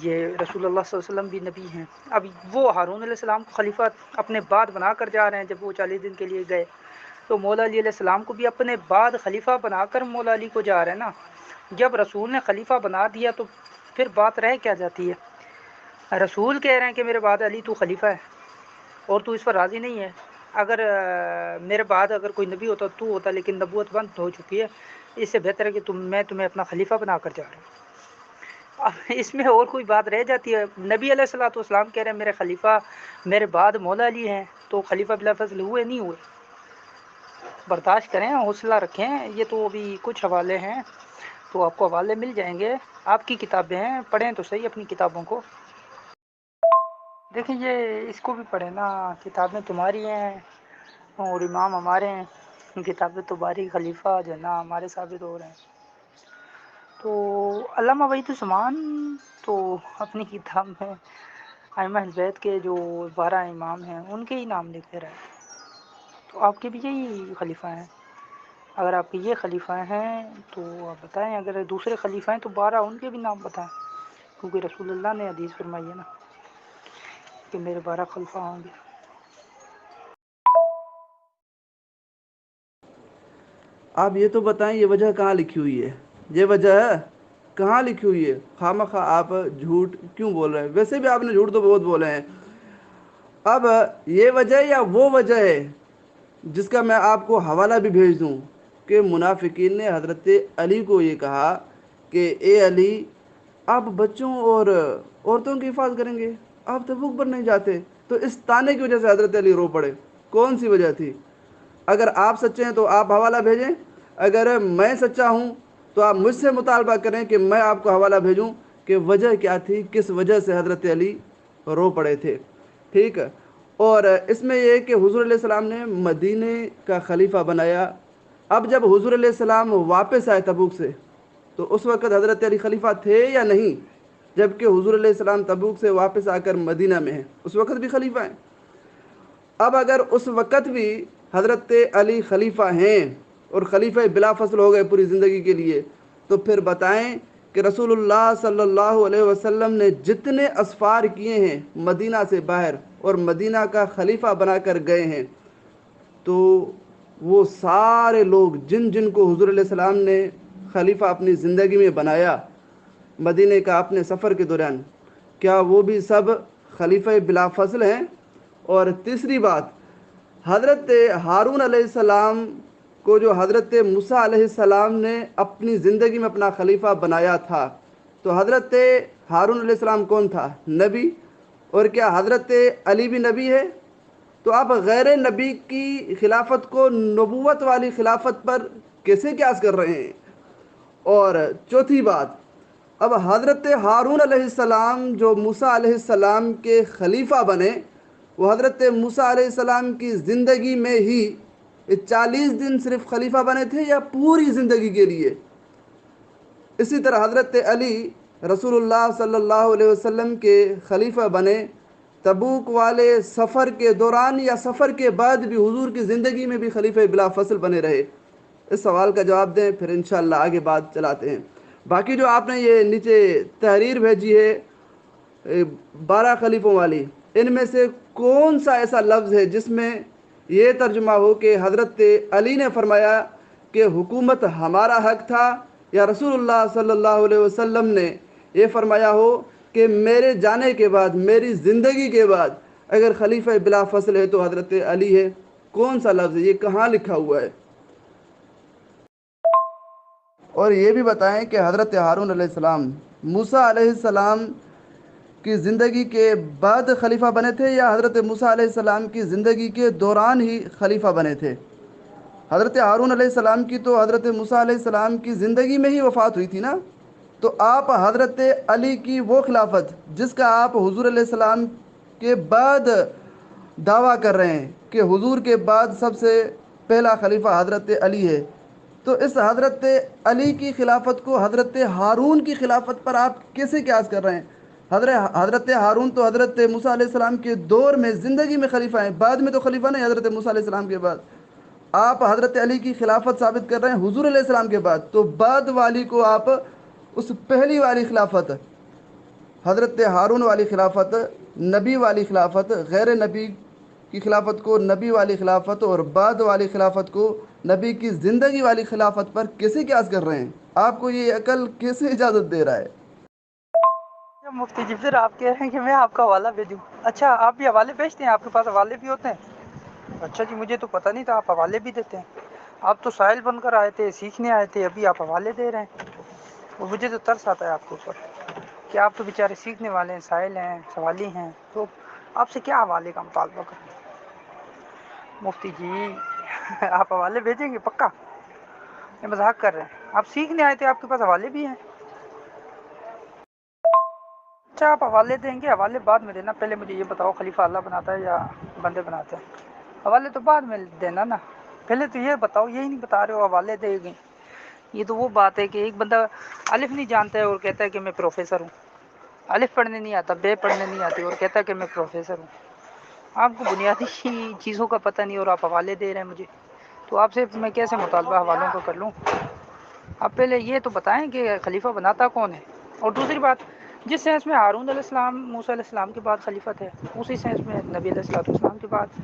یہ رسول اللہ صلی اللہ علیہ وسلم بھی نبی ہیں۔ اب وہ ہارون علیہ السلام کو خلیفہ اپنے بعد بنا کر جا رہے ہیں جب وہ 40 دن کے لیے گئے، تو مولا علی علیہ السلام کو بھی اپنے بعد خلیفہ بنا کر مولا علی کو جا رہے ہیں نا. جب رسول نے خلیفہ بنا دیا تو پھر بات رہ کیا جاتی ہے. رسول کہہ رہے ہیں کہ میرے بعد علی تو خلیفہ ہے اور تو اس پر راضی نہیں ہے. اگر میرے بعد اگر کوئی نبی ہوتا تو ہوتا، لیکن نبوت بند ہو چکی ہے، اس سے بہتر ہے کہ میں تمہیں اپنا خلیفہ بنا کر جا رہا ہوں. اب اس میں اور کوئی بات رہ جاتی ہے. نبی علیہ الصلوۃ والسلام کہہ رہے ہیں میرے خلیفہ میرے بعد مولا علی ہیں، تو خلیفہ بلا فضل ہوئے نہیں ہوئے. برداشت کریں، حوصلہ رکھیں. یہ تو ابھی کچھ حوالے ہیں تو آپ کو حوالے مل جائیں گے. آپ کی کتابیں ہیں، پڑھیں تو صحیح اپنی کتابوں کو. دیکھیں یہ اس کو بھی پڑھیں نا، کتابیں تمہاری ہیں اور امام ہمارے ہیں. کتابیں تو باری خلیفہ جو ہے نا ہمارے ثابت ہو رہے ہیں. تو علامہ وحید عثمان تو اپنی کتاب میں ائمہ اہل بیت کے جو 12 امام ہیں ان کے ہی نام لکھتے رہے. تو آپ کے بھی یہی خلیفہ ہیں. اگر آپ کے یہ خلیفہ ہیں تو آپ بتائیں، اگر دوسرے خلیفہ ہیں تو 12 ان کے بھی نام بتائیں، کیونکہ رسول اللہ نے حدیث فرمائی ہے نا کہ میرے 12 خلفہ ہوں گے. آپ یہ تو بتائیں یہ وجہ کہاں لکھی ہوئی ہے؟ یہ وجہ کہاں لکھی ہوئی ہے؟ خواہ آپ جھوٹ کیوں بول رہے ہیں؟ ویسے بھی آپ نے جھوٹ تو بہت بولے ہیں. اب یہ وجہ یا وہ وجہ ہے جس کا میں آپ کو حوالہ بھی بھیج دوں کہ منافقین نے حضرت علی کو یہ کہا کہ اے علی، آپ بچوں اور عورتوں کی حفاظت کریں گے، آپ تبوک پر نہیں جاتے. تو اس تانے کی وجہ سے حضرت علی رو پڑے. کون سی وجہ تھی؟ اگر آپ سچے ہیں تو آپ حوالہ بھیجیں، اگر میں سچا ہوں تو آپ مجھ سے مطالبہ کریں کہ میں آپ کو حوالہ بھیجوں کہ وجہ کیا تھی، کس وجہ سے حضرت علی رو پڑے تھے. ٹھیک ہے. اور اس میں یہ کہ حضور علیہ السلام نے مدینے کا خلیفہ بنایا. اب جب حضور علیہ السلام واپس آئے تبوک سے تو اس وقت حضرت علی خلیفہ تھے یا نہیں؟ جبکہ حضور علیہ السلام تبوک سے واپس آ کر مدینہ میں ہیں، اس وقت بھی خلیفہ ہیں. اب اگر اس وقت بھی حضرت علی خلیفہ ہیں اور خلیفہ بلا فصل ہو گئے پوری زندگی کے لیے، تو پھر بتائیں کہ رسول اللہ صلی اللہ علیہ وسلم نے جتنے اسفار کیے ہیں مدینہ سے باہر اور مدینہ کا خلیفہ بنا کر گئے ہیں، تو وہ سارے لوگ جن جن کو حضور علیہ السلام نے خلیفہ اپنی زندگی میں بنایا مدینہ کا اپنے سفر کے دوران، کیا وہ بھی سب خلیفہ بلا فضل ہیں؟ اور تیسری بات، حضرت ہارون علیہ السلام کو جو حضرت موسیٰ علیہ السلام نے اپنی زندگی میں اپنا خلیفہ بنایا تھا، تو حضرت ہارون علیہ السلام کون تھا؟ نبی. اور کیا حضرت علی بھی نبی ہے؟ تو آپ غیر نبی کی خلافت کو نبوت والی خلافت پر کیسے قیاس کر رہے ہیں؟ اور چوتھی بات، اب حضرت ہارون علیہ السلام جو موسیٰ علیہ السلام کے خلیفہ بنے، وہ حضرت موسیٰ علیہ السلام کی زندگی میں ہی 40 دن صرف خلیفہ بنے تھے یا پوری زندگی کے لیے؟ اسی طرح حضرت علی رسول اللہ صلی اللہ علیہ وسلم کے خلیفہ بنے تبوک والے سفر کے دوران یا سفر کے بعد بھی حضور کی زندگی میں بھی خلیفہ بلا فصل بنے رہے؟ اس سوال کا جواب دیں، پھر انشاءاللہ آگے بات چلاتے ہیں. باقی جو آپ نے یہ نیچے تحریر بھیجی ہے 12 خلیفوں والی، ان میں سے کون سا ایسا لفظ ہے جس میں یہ ترجمہ ہو کہ حضرت علی نے فرمایا کہ حکومت ہمارا حق تھا، یا رسول اللہ صلی اللہ علیہ وسلم نے یہ فرمایا ہو کہ میرے جانے کے بعد، میری زندگی کے بعد اگر خلیفہ بلا فصل ہے تو حضرت علی ہے؟ کون سا لفظ ہے؟ یہ کہاں لکھا ہوا ہے؟ اور یہ بھی بتائیں کہ حضرت ہارون علیہ السلام موسیٰ علیہ السلام کی زندگی کے بعد خلیفہ بنے تھے یا حضرت موسیٰ علیہ السلام کی زندگی کے دوران ہی خلیفہ بنے تھے؟ حضرت ہارون علیہ السلام کی تو حضرت موسیٰ علیہ السلام کی زندگی میں ہی وفات ہوئی تھی نا. تو آپ حضرت علی کی وہ خلافت جس کا آپ حضور علیہ السلام کے بعد دعویٰ کر رہے ہیں کہ حضور کے بعد سب سے پہلا خلیفہ حضرت علی ہے، تو اس حضرت علی کی خلافت کو حضرت ہارون کی خلافت پر آپ کیسے قیاس کر رہے ہیں؟ حضرت ہارون تو حضرت موسیٰ علیہ السلام کے دور میں زندگی میں خلیفہ ہیں، بعد میں تو خلیفہ نہیں حضرت موسیٰ علیہ السلام کے بعد. آپ حضرت علی کی خلافت ثابت کر رہے ہیں حضور علیہ السلام کے بعد، تو بعد والی کو آپ اس پہلی والی خلافت حضرت ہارون والی خلافت، نبی والی خلافت، غیر نبی کی خلافت کو نبی والی خلافت اور بعد والی خلافت کو نبی کی زندگی والی خلافت پر کیسے قیاس کر رہے ہیں؟ آپ کو یہ عقل کیسے اجازت دے رہا ہے؟ مفتی جی پھر آپ کہہ رہے ہیں کہ میں آپ کا حوالہ بھیجوں؟ اچھا آپ بھی حوالے بھیجتے ہیں؟ آپ کے پاس حوالے بھی ہوتے ہیں؟ اچھا جی، مجھے تو پتہ نہیں تھا آپ حوالے بھی دیتے ہیں۔ آپ تو سائل بن کر آئے تھے، سیکھنے آئے تھے، ابھی آپ حوالے دے رہے ہیں۔ اور مجھے تو ترس آتا ہے آپ کے اوپر کہ آپ تو بیچارے سیکھنے والے ہیں، سائل ہیں، سوالی ہیں، تو آپ سے کیا حوالے کا مطالبہ کریں؟ مفتی جی آپ حوالے بھیجیں گے پکا؟ یہ مذاق کر رہے ہیں؟ آپ سیکھنے آئے تھے، آپ کے پاس حوالے بھی ہیں؟ اچھا آپ حوالے دیں گے، حوالے بعد میں دینا، پہلے مجھے یہ بتاؤ خلیفہ اللہ بناتا ہے یا بندے بناتے ہیں؟ حوالے تو بعد میں دینا نا، پہلے تو یہ بتاؤ، یہی نہیں بتا رہے ہو حوالے دے گے۔ یہ تو وہ بات ہے کہ ایک بندہ الف نہیں جانتا ہے اور کہتا ہے کہ میں پروفیسر ہوں، الف پڑھنے نہیں آتا، بے پڑھنے نہیں آتی اور کہتا ہے کہ میں پروفیسر ہوں۔ آپ کو بنیادی چیزوں کا پتہ نہیں اور آپ حوالے دے رہے ہیں مجھے، تو آپ سے میں کیسے مطالبہ حوالوں کا کر لوں؟ آپ پہلے یہ تو بتائیں کہ خلیفہ بناتا کون ہے؟ اور دوسری بات، جس سینس میں ہارون علیہ السلام موسیٰ علیہ السلام کے بعد خلیفہ تھے، اسی سینس میں نبی علیہ السلام کے بعد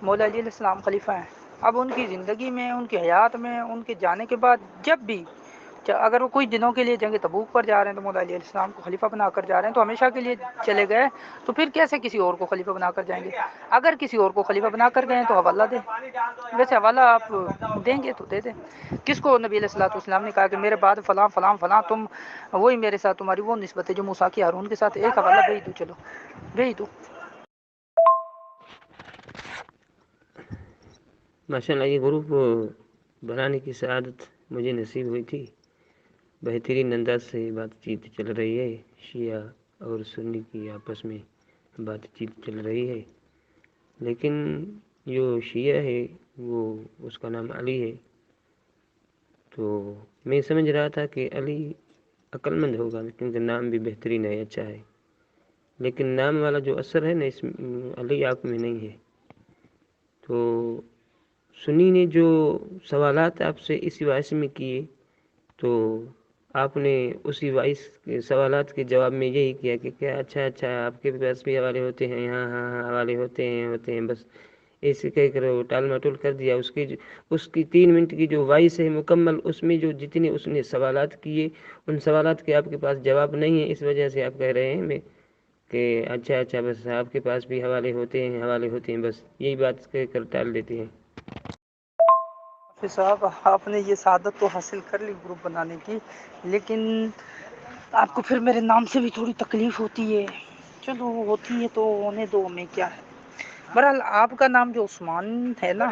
مولا علی علیہ السلام خلیفہ ہیں۔ اب ان کی زندگی میں، ان کی حیات میں، ان کے جانے کے بعد جب بھی اگر وہ کچھ دنوں کے لیے جنگ تبوک پر جا رہے ہیں تو مولا علی علیہ السلام کو خلیفہ بنا کر جا رہے ہیں، تو ہمیشہ کے لیے چلے گئے، تو پھر کیسے کسی اور کو خلیفہ بنا کر جائیں گے؟ اگر کسی اور کو خلیفہ بنا کر گئے تو حوالہ دیں۔ ویسے حوالہ آپ دیں گے تو دے دیں۔ کس کو نبی علیہ السلام نے کہا کہ میرے بعد فلاں فلاں فلاں، تم وہی میرے ساتھ تمہاری وہ نسبت ہے جو موسیٰ کی ہارون کے ساتھ، ایک حوالہ بھیج دو، چلو بھیج دو۔ ماشاء اللہ، یہ گروپ بنانے کی سعادت مجھے نصیب ہوئی تھی۔ بہترین انداز سے بات چیت چل رہی ہے، شیعہ اور سنی کی آپس میں بات چیت چل رہی ہے، لیکن جو شیعہ ہے وہ اس کا نام علی ہے، تو میں سمجھ رہا تھا کہ علی عقل مند ہوگا کیونکہ نام بھی بہترین ہے، اچھا ہے، لیکن نام والا جو اثر ہے نا اس علی آپ میں نہیں ہے۔ تو سنی نے جو سوالات آپ سے اسی وائس میں کیے، تو آپ نے اسی وائس کے سوالات کے جواب میں یہی کیا کہ کیا اچھا آپ کے پاس بھی حوالے ہوتے ہیں؟ ہاں حوالے ہوتے ہیں، بس ایسے کہہ کر وہ ٹال مٹول کر دیا۔ اس کی 3 منٹ کی جو وائس ہے مکمل، اس میں جو جتنے اس نے سوالات کیے، ان سوالات کے آپ کے پاس جواب نہیں ہے، اس وجہ سے آپ کہہ رہے ہیں کہ اچھا بس آپ کے پاس بھی حوالے ہوتے ہیں، بس یہی بات کہہ کر ٹال دیتے ہیں۔ حافظ صاحب، آپ نے یہ سعادت تو حاصل کر لی گروپ بنانے کی، لیکن آپ کو پھر میرے نام سے بھی تھوڑی تکلیف ہوتی ہے۔ چلو ہوتی ہے تو ہونے دو، میں کیا ہے۔ بہرحال آپ کا نام جو عثمان ہے نا،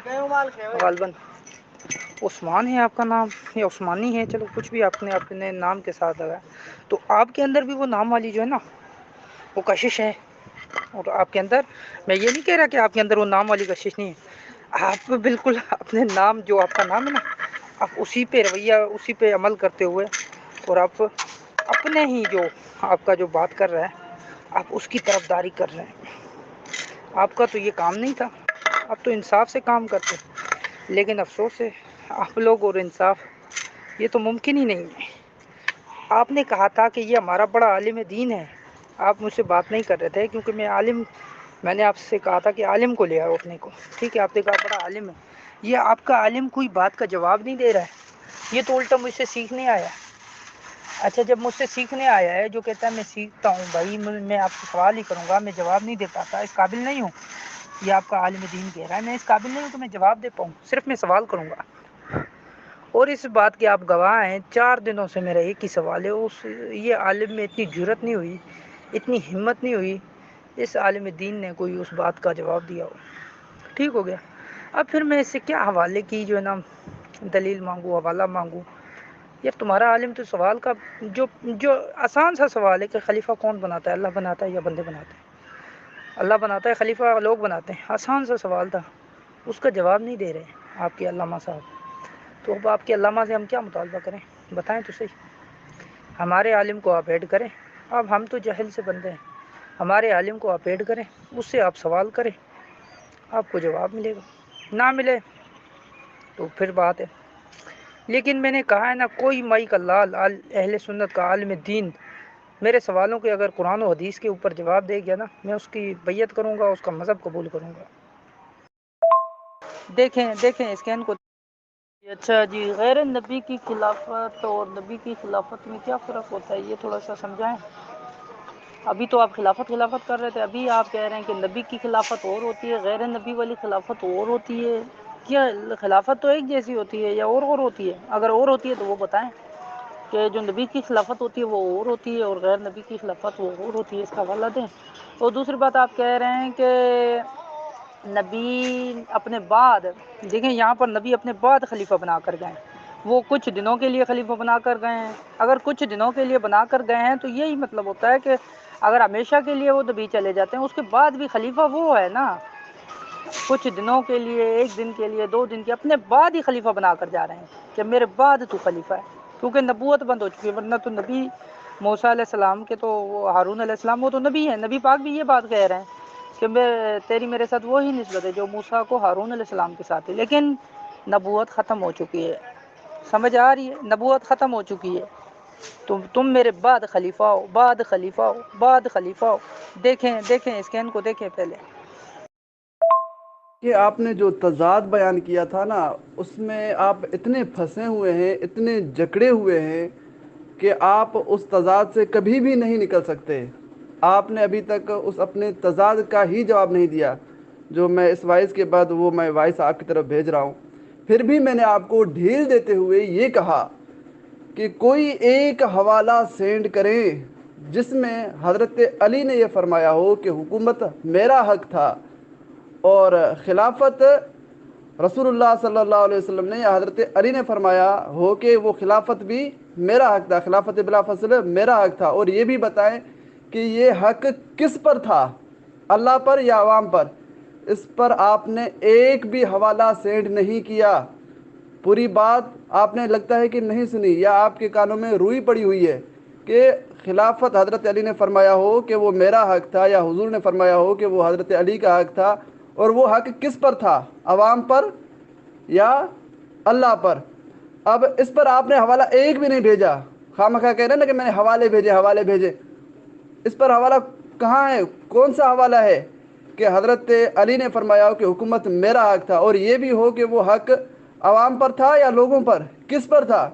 غالباً عثمان ہے آپ کا نام یا عثمانی ہے، چلو کچھ بھی آپ نے اپنے نام کے ساتھ لگا، تو آپ کے اندر بھی وہ نام والی جو ہے نا وہ کشش ہے۔ اور آپ کے اندر، میں یہ نہیں کہہ رہا کہ آپ کے اندر وہ نام والی کشش نہیں ہے، آپ بالکل اپنے نام، جو آپ کا نام ہے نا، آپ اسی پہ رویہ، اسی پہ عمل کرتے ہوئے، اور آپ اپنے ہی جو آپ کا جو بات کر رہا ہے، آپ اس کی طرفداری کر رہے ہیں۔ آپ کا تو یہ کام نہیں تھا، آپ تو انصاف سے کام کرتے، لیکن افسوس ہے آپ لوگ اور انصاف یہ تو ممکن ہی نہیں ہے۔ آپ نے کہا تھا کہ یہ ہمارا بڑا عالم دین ہے، آپ مجھ سے بات نہیں کر رہے تھے کیونکہ میں نے آپ سے کہا تھا کہ عالم کو لے آؤ اپنے کو، ٹھیک ہے، آپ نے کہا بڑا عالم ہے، یہ آپ کا عالم کوئی بات کا جواب نہیں دے رہا ہے، یہ تو الٹا مجھ سے سیکھنے آیا ہے۔ اچھا جب مجھ سے سیکھنے آیا ہے، جو کہتا ہے میں سیکھتا ہوں بھائی، میں آپ سے سوال ہی کروں گا، میں جواب نہیں دے پاتا، اس قابل نہیں ہوں، یہ آپ کا عالم دین کہہ رہا ہے، میں اس قابل نہیں ہوں کہ میں جواب دے پاؤں، صرف میں سوال کروں گا۔ اور اس بات کے آپ گواہ ہیں، 4 دنوں سے میرا ایک ہی سوال ہے، یہ عالم میں اتنی جرت نہیں ہوئی، اتنی ہمت نہیں ہوئی، اس عالم دین نے کوئی اس بات کا جواب دیا ہو۔ ٹھیک ہو گیا، اب پھر میں اس سے کیا حوالے کی جو ہے نا دلیل مانگوں، حوالہ مانگوں؟ یار تمہارا عالم تو سوال کا جو آسان سا سوال ہے کہ خلیفہ کون بناتا ہے، اللہ بناتا ہے یا بندے بناتے ہیں؟ اللہ بناتا ہے، خلیفہ لوگ بناتے ہیں، آسان سا سوال تھا، اس کا جواب نہیں دے رہے آپ کے علامہ صاحب۔ تو اب آپ کے علامہ سے ہم کیا مطالبہ کریں؟ بتائیں تو صحیح۔ ہمارے عالم کو آپ ایڈ کریں، اب ہم تو جہل سے بندے ہیں، ہمارے عالم کو آپ ایڈ کریں، اس سے آپ سوال کریں، آپ کو جواب ملے گا، نہ ملے تو پھر بات ہے۔ لیکن میں نے کہا ہے نا، کوئی مائی کا لال اہل سنت کا عالم دین میرے سوالوں کے اگر قرآن و حدیث کے اوپر جواب دے گیا نا، میں اس کی بیعت کروں گا، اس کا مذہب قبول کروں گا۔ دیکھیں اسکین کو. اچھا جی، غیر نبی کی خلافت اور نبی کی خلافت میں کیا فرق ہوتا ہے، یہ تھوڑا سا سمجھائیں. ابھی تو آپ خلافت کر رہے تھے، ابھی آپ کہہ رہے ہیں کہ نبی کی خلافت اور ہوتی ہے، غیر نبی والی خلافت اور ہوتی ہے. کیا خلافت تو ایک جیسی ہوتی ہے یا اور ہوتی ہے؟ اگر اور ہوتی ہے تو وہ بتائیں کہ جو نبی کی خلافت ہوتی ہے وہ اور ہوتی ہے اور غیر نبی کی خلافت وہ اور ہوتی ہے، اس کا حوالہ دیں. اور دوسری بات آپ کہہ رہے ہیں کہ نبی اپنے بعد، دیکھیں یہاں پر نبی اپنے بعد خلیفہ بنا کر گئے، وہ کچھ دنوں کے لیے خلیفہ بنا کر گئے ہیں. اگر کچھ دنوں کے لیے بنا کر گئے ہیں تو یہی مطلب ہوتا ہے کہ اگر ہمیشہ کے لیے وہ نبی چلے جاتے ہیں، اس کے بعد بھی خلیفہ وہ ہے نا. کچھ دنوں کے لیے، ایک دن کے لیے، 2 دن کے، اپنے بعد ہی خلیفہ بنا کر جا رہے ہیں کہ میرے بعد تو خلیفہ ہے، کیونکہ نبوت بند ہو چکی ہے. ورنہ تو نبی موسیٰ علیہ السلام کے تو وہ ہارون علیہ السلام وہ تو نبی ہیں، نبی پاک بھی یہ بات کہہ رہے ہیں کہ تیری میرے ساتھ وہی نسبت ہے جو موسیٰ کو ہارون علیہ السلام کے ساتھ ہے. لیکن نبوت ختم ہو چکی ہے، سمجھ آ رہی ہے؟ نبوت ختم ہو چکی ہے. تم میرے بعد خلیفہ ہو، بعد خلیفہ ہو، بعد خلیفہ ہو. دیکھیں اسکین کو دیکھیں پہلے. کہ آپ نے جو تضاد بیان کیا تھا نا، اس میں آپ اتنے پھنسے ہوئے ہیں، اتنے جکڑے ہوئے ہیں کہ آپ اس تضاد سے کبھی بھی نہیں نکل سکتے. آپ نے ابھی تک اس اپنے تضاد کا ہی جواب نہیں دیا جو میں اس وائس کے بعد وہ میں وائس آپ کی طرف بھیج رہا ہوں. پھر بھی میں نے آپ کو ڈھیل دیتے ہوئے یہ کہا کہ کوئی ایک حوالہ سینڈ کریں جس میں حضرت علی نے یہ فرمایا ہو کہ حکومت میرا حق تھا اور خلافت رسول اللہ صلی اللہ علیہ وسلم نے یا حضرت علی نے فرمایا ہو کہ وہ خلافت بھی میرا حق تھا، خلافت بلا فصل میرا حق تھا. اور یہ بھی بتائیں کہ یہ حق کس پر تھا، اللہ پر یا عوام پر. اس پر آپ نے ایک بھی حوالہ سینڈ نہیں کیا. پوری بات آپ نے لگتا ہے کہ نہیں سنی یا آپ کے کانوں میں روئی پڑی ہوئی ہے کہ خلافت حضرت علی نے فرمایا ہو کہ وہ میرا حق تھا یا حضور نے فرمایا ہو کہ وہ حضرت علی کا حق تھا. اور وہ حق کس پر تھا، عوام پر یا اللہ پر. اب اس پر آپ نے حوالہ ایک بھی نہیں بھیجا. خواہ مخواہ کہہ رہے ہیں نا کہ میں نے حوالے بھیجے. اس پر حوالہ کہاں ہے؟ کون سا حوالہ ہے کہ حضرت علی نے فرمایا ہو کہ حکومت میرا حق تھا اور یہ بھی ہو کہ وہ حق عوام پر تھا یا لوگوں پر، کس پر تھا؟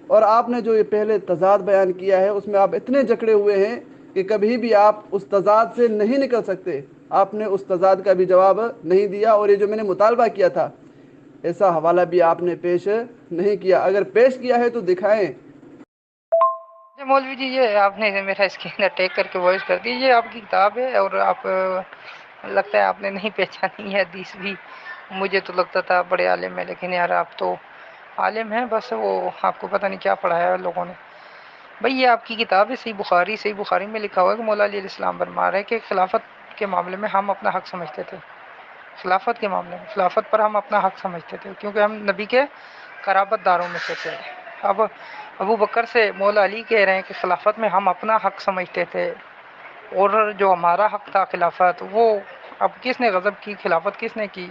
اور آپ نے جو یہ پہلے تضاد بیان کیا ہے اس میں آپ اتنے جکڑے ہوئے ہیں کہ کبھی بھی آپ اس تضاد سے نہیں نکل سکتے. آپ نے اس تضاد کا بھی جواب نہیں دیا. اور یہ جو میں نے مطالبہ کیا تھا ایسا حوالہ بھی آپ نے پیش نہیں کیا. اگر پیش کیا ہے تو دکھائیں. مولوی جی یہ آپ نے میرا اسکرین اٹیک کر کے وائس کر دی، یہ آپ کی کتاب ہے اور آپ لگتا ہے آپ نے نہیں پہچانی ہے حدیث بھی. مجھے تو لگتا تھا بڑے عالم ہے، لیکن یار آپ تو عالم ہیں، بس وہ آپ کو پتہ نہیں کیا پڑھایا ہے لوگوں نے. بھئی یہ آپ کی کتاب ہے صحیح بخاری میں لکھا ہوا ہے کہ مولا علی علیہ السلام فرما رہے ہیں کہ خلافت کے معاملے میں ہم اپنا حق سمجھتے تھے. خلافت کے معاملے میں، خلافت پر ہم اپنا حق سمجھتے تھے کیونکہ ہم نبی کے قرابت داروں میں سے تھے. اب ابو بکر سے مولا علی کہہ رہے ہیں کہ خلافت میں ہم اپنا حق سمجھتے تھے اور جو ہمارا حق تھا خلافت، وہ اب کس نے غضب کی، خلافت کس نے کی،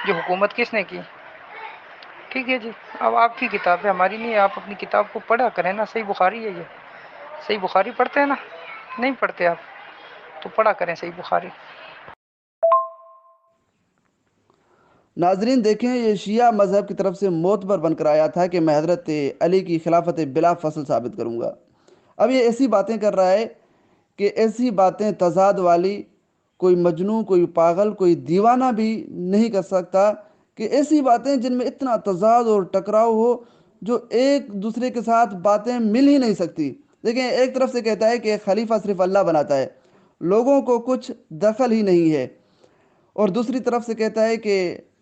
جو حکومت کس نے کی. ٹھیک ہے جی، اب آپ کی کتاب ہے ہماری نہیں ہے، آپ اپنی کتاب کو پڑھا کریں نا. صحیح بخاری ہے، یہ صحیح بخاری پڑھتے ہیں نا؟ نہیں پڑھتے آپ تو پڑھا کریں صحیح بخاری. ناظرین دیکھیں، یہ شیعہ مذہب کی طرف سے معتبر بن کر آیا تھا کہ میں حضرت علی کی خلافت بلا فصل ثابت کروں گا. اب یہ ایسی باتیں کر رہا ہے کہ ایسی باتیں تضاد والی کوئی مجنون، کوئی پاگل، کوئی دیوانہ بھی نہیں کر سکتا کہ ایسی باتیں جن میں اتنا تضاد اور ٹکراؤ ہو جو ایک دوسرے کے ساتھ باتیں مل ہی نہیں سکتی. دیکھیں، ایک طرف سے کہتا ہے کہ خلیفہ صرف اللہ بناتا ہے، لوگوں کو کچھ دخل ہی نہیں ہے، اور دوسری طرف سے کہتا ہے کہ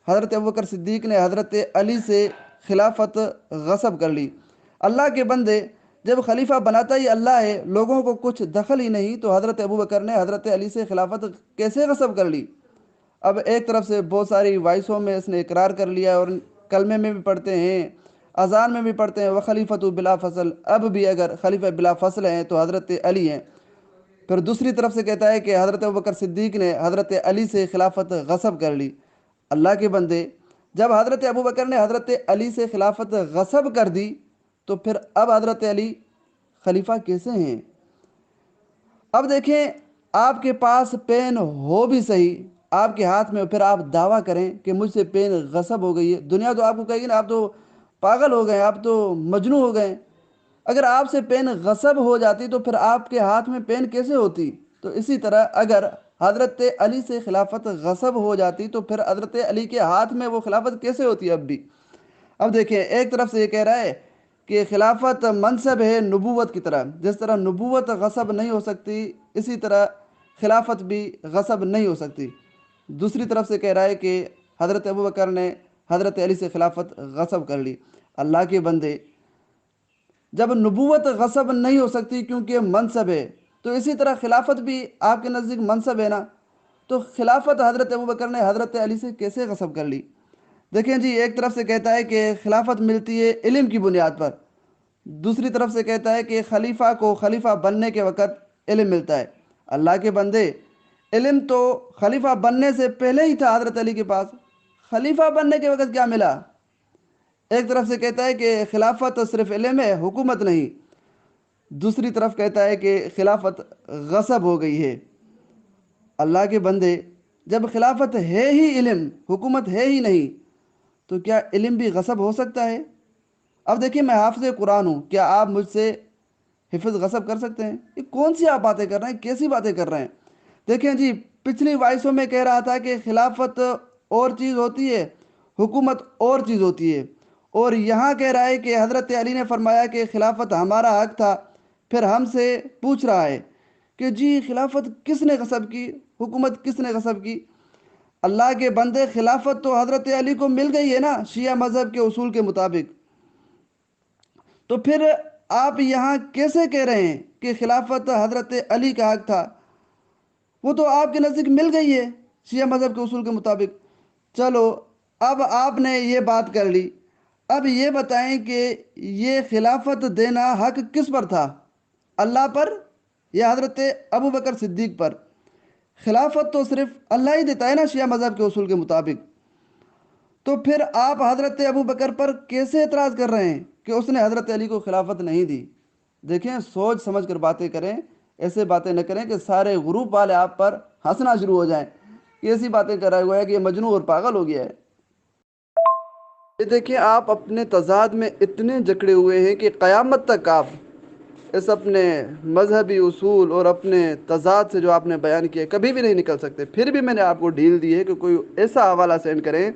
حضرت ابوبکر صدیق نے حضرت علی سے خلافت غصب کر لی. اللہ کے بندے، جب خلیفہ بناتا ہی اللہ ہے، لوگوں کو کچھ دخل ہی نہیں، تو حضرت ابوبکر نے حضرت علی سے خلافت کیسے غصب کر لی؟ اب ایک طرف سے بہت ساری وائسوں میں اس نے اقرار کر لیا اور کلمے میں بھی پڑھتے ہیں، اذان میں بھی پڑھتے ہیں وہ خلیفۃ بلا فصل. اب بھی اگر خلیفہ بلا فصل ہیں تو حضرت علی ہیں. پھر دوسری طرف سے کہتا ہے کہ حضرت ابوبکر صدیق نے حضرت علی سے خلافت غصب کر لی. اللہ کے بندے، جب حضرت ابوبکر نے حضرت علی سے خلافت غصب کر دی تو پھر اب حضرت علی خلیفہ کیسے ہیں؟ اب دیکھیں، آپ کے پاس پین ہو بھی صحیح، آپ کے ہاتھ میں، پھر آپ دعویٰ کریں کہ مجھ سے پین غصب ہو گئی ہے، دنیا تو آپ کو کہے گی نا آپ تو پاگل ہو گئے، آپ تو مجنون ہو گئے۔ اگر آپ سے پین غصب ہو جاتی تو پھر آپ کے ہاتھ میں پین کیسے ہوتی؟ تو اسی طرح اگر حضرت علی سے خلافت غصب ہو جاتی تو پھر حضرت علی کے ہاتھ میں وہ خلافت کیسے ہوتی اب بھی؟ اب دیکھیں، ایک طرف سے یہ کہہ رہا ہے کہ خلافت منصب ہے نبوت کی طرح، جس طرح نبوت غصب نہیں ہو سکتی اسی طرح خلافت بھی غصب نہیں ہو سکتی۔ دوسری طرف سے کہہ رہا ہے کہ حضرت ابوبکر نے حضرت علی سے خلافت غصب کر لی۔ اللہ کے بندے، جب نبوت غصب نہیں ہو سکتی کیونکہ منصب ہے، تو اسی طرح خلافت بھی آپ کے نزدیک منصب ہے نا، تو خلافت حضرت ابوبکر نے حضرت علی سے کیسے غصب کر لی؟ دیکھیں جی، ایک طرف سے کہتا ہے کہ خلافت ملتی ہے علم کی بنیاد پر، دوسری طرف سے کہتا ہے کہ خلیفہ کو خلیفہ بننے کے وقت علم ملتا ہے۔ اللہ کے بندے، علم تو خلیفہ بننے سے پہلے ہی تھا حضرت علی کے پاس، خلیفہ بننے کے وقت کیا ملا؟ ایک طرف سے کہتا ہے کہ خلافت صرف علم ہے، حکومت نہیں، دوسری طرف کہتا ہے کہ خلافت غصب ہو گئی ہے۔ اللہ کے بندے، جب خلافت ہے ہی علم، حکومت ہے ہی نہیں، تو کیا علم بھی غصب ہو سکتا ہے؟ اب دیکھیں، میں حافظ قرآن ہوں، کیا آپ مجھ سے حفظ غصب کر سکتے ہیں؟ یہ کون سی آپ باتیں کر رہے ہیں، کیسی باتیں کر رہے ہیں؟ دیکھیں جی، پچھلی وائسوں میں کہہ رہا تھا کہ خلافت اور چیز ہوتی ہے، حکومت اور چیز ہوتی ہے، اور یہاں کہہ رہا ہے کہ حضرت علی نے فرمایا کہ خلافت ہمارا حق تھا، پھر ہم سے پوچھ رہا ہے کہ جی خلافت کس نے غصب کی، حکومت کس نے غصب کی؟ اللہ کے بندے، خلافت تو حضرت علی کو مل گئی ہے نا شیعہ مذہب کے اصول کے مطابق، تو پھر آپ یہاں کیسے کہہ رہے ہیں کہ خلافت حضرت علی کا حق تھا؟ وہ تو آپ کے نزدیک مل گئی ہے شیعہ مذہب کے اصول کے مطابق۔ چلو، اب آپ نے یہ بات کر لی، اب یہ بتائیں کہ یہ خلافت دینا حق کس پر تھا، اللہ پر یا حضرت ابوبکر صدیق پر؟ خلافت تو صرف اللہ ہی دیتا ہے نا شیعہ مذہب کے اصول کے مطابق، تو پھر آپ حضرت ابوبکر پر کیسے اعتراض کر رہے ہیں کہ اس نے حضرت علی کو خلافت نہیں دی؟ دیکھیں، سوچ سمجھ کر باتیں کریں، ایسے باتیں نہ کریں کہ سارے گروپ والے آپ پر ہنسنا شروع ہو جائیں کہ ایسی باتیں کر رہا ہوا ہے کہ یہ مجنون اور پاگل ہو گیا ہے۔ یہ دیکھیں، آپ اپنے تضاد میں اتنے جکڑے ہوئے ہیں کہ قیامت تک آپ اس اپنے مذہبی اصول اور اپنے تضاد سے جو آپ نے بیان کیا کبھی بھی نہیں نکل سکتے۔ پھر بھی میں نے آپ کو ڈھیل دی ہے کہ کوئی ایسا حوالہ سینڈ کریں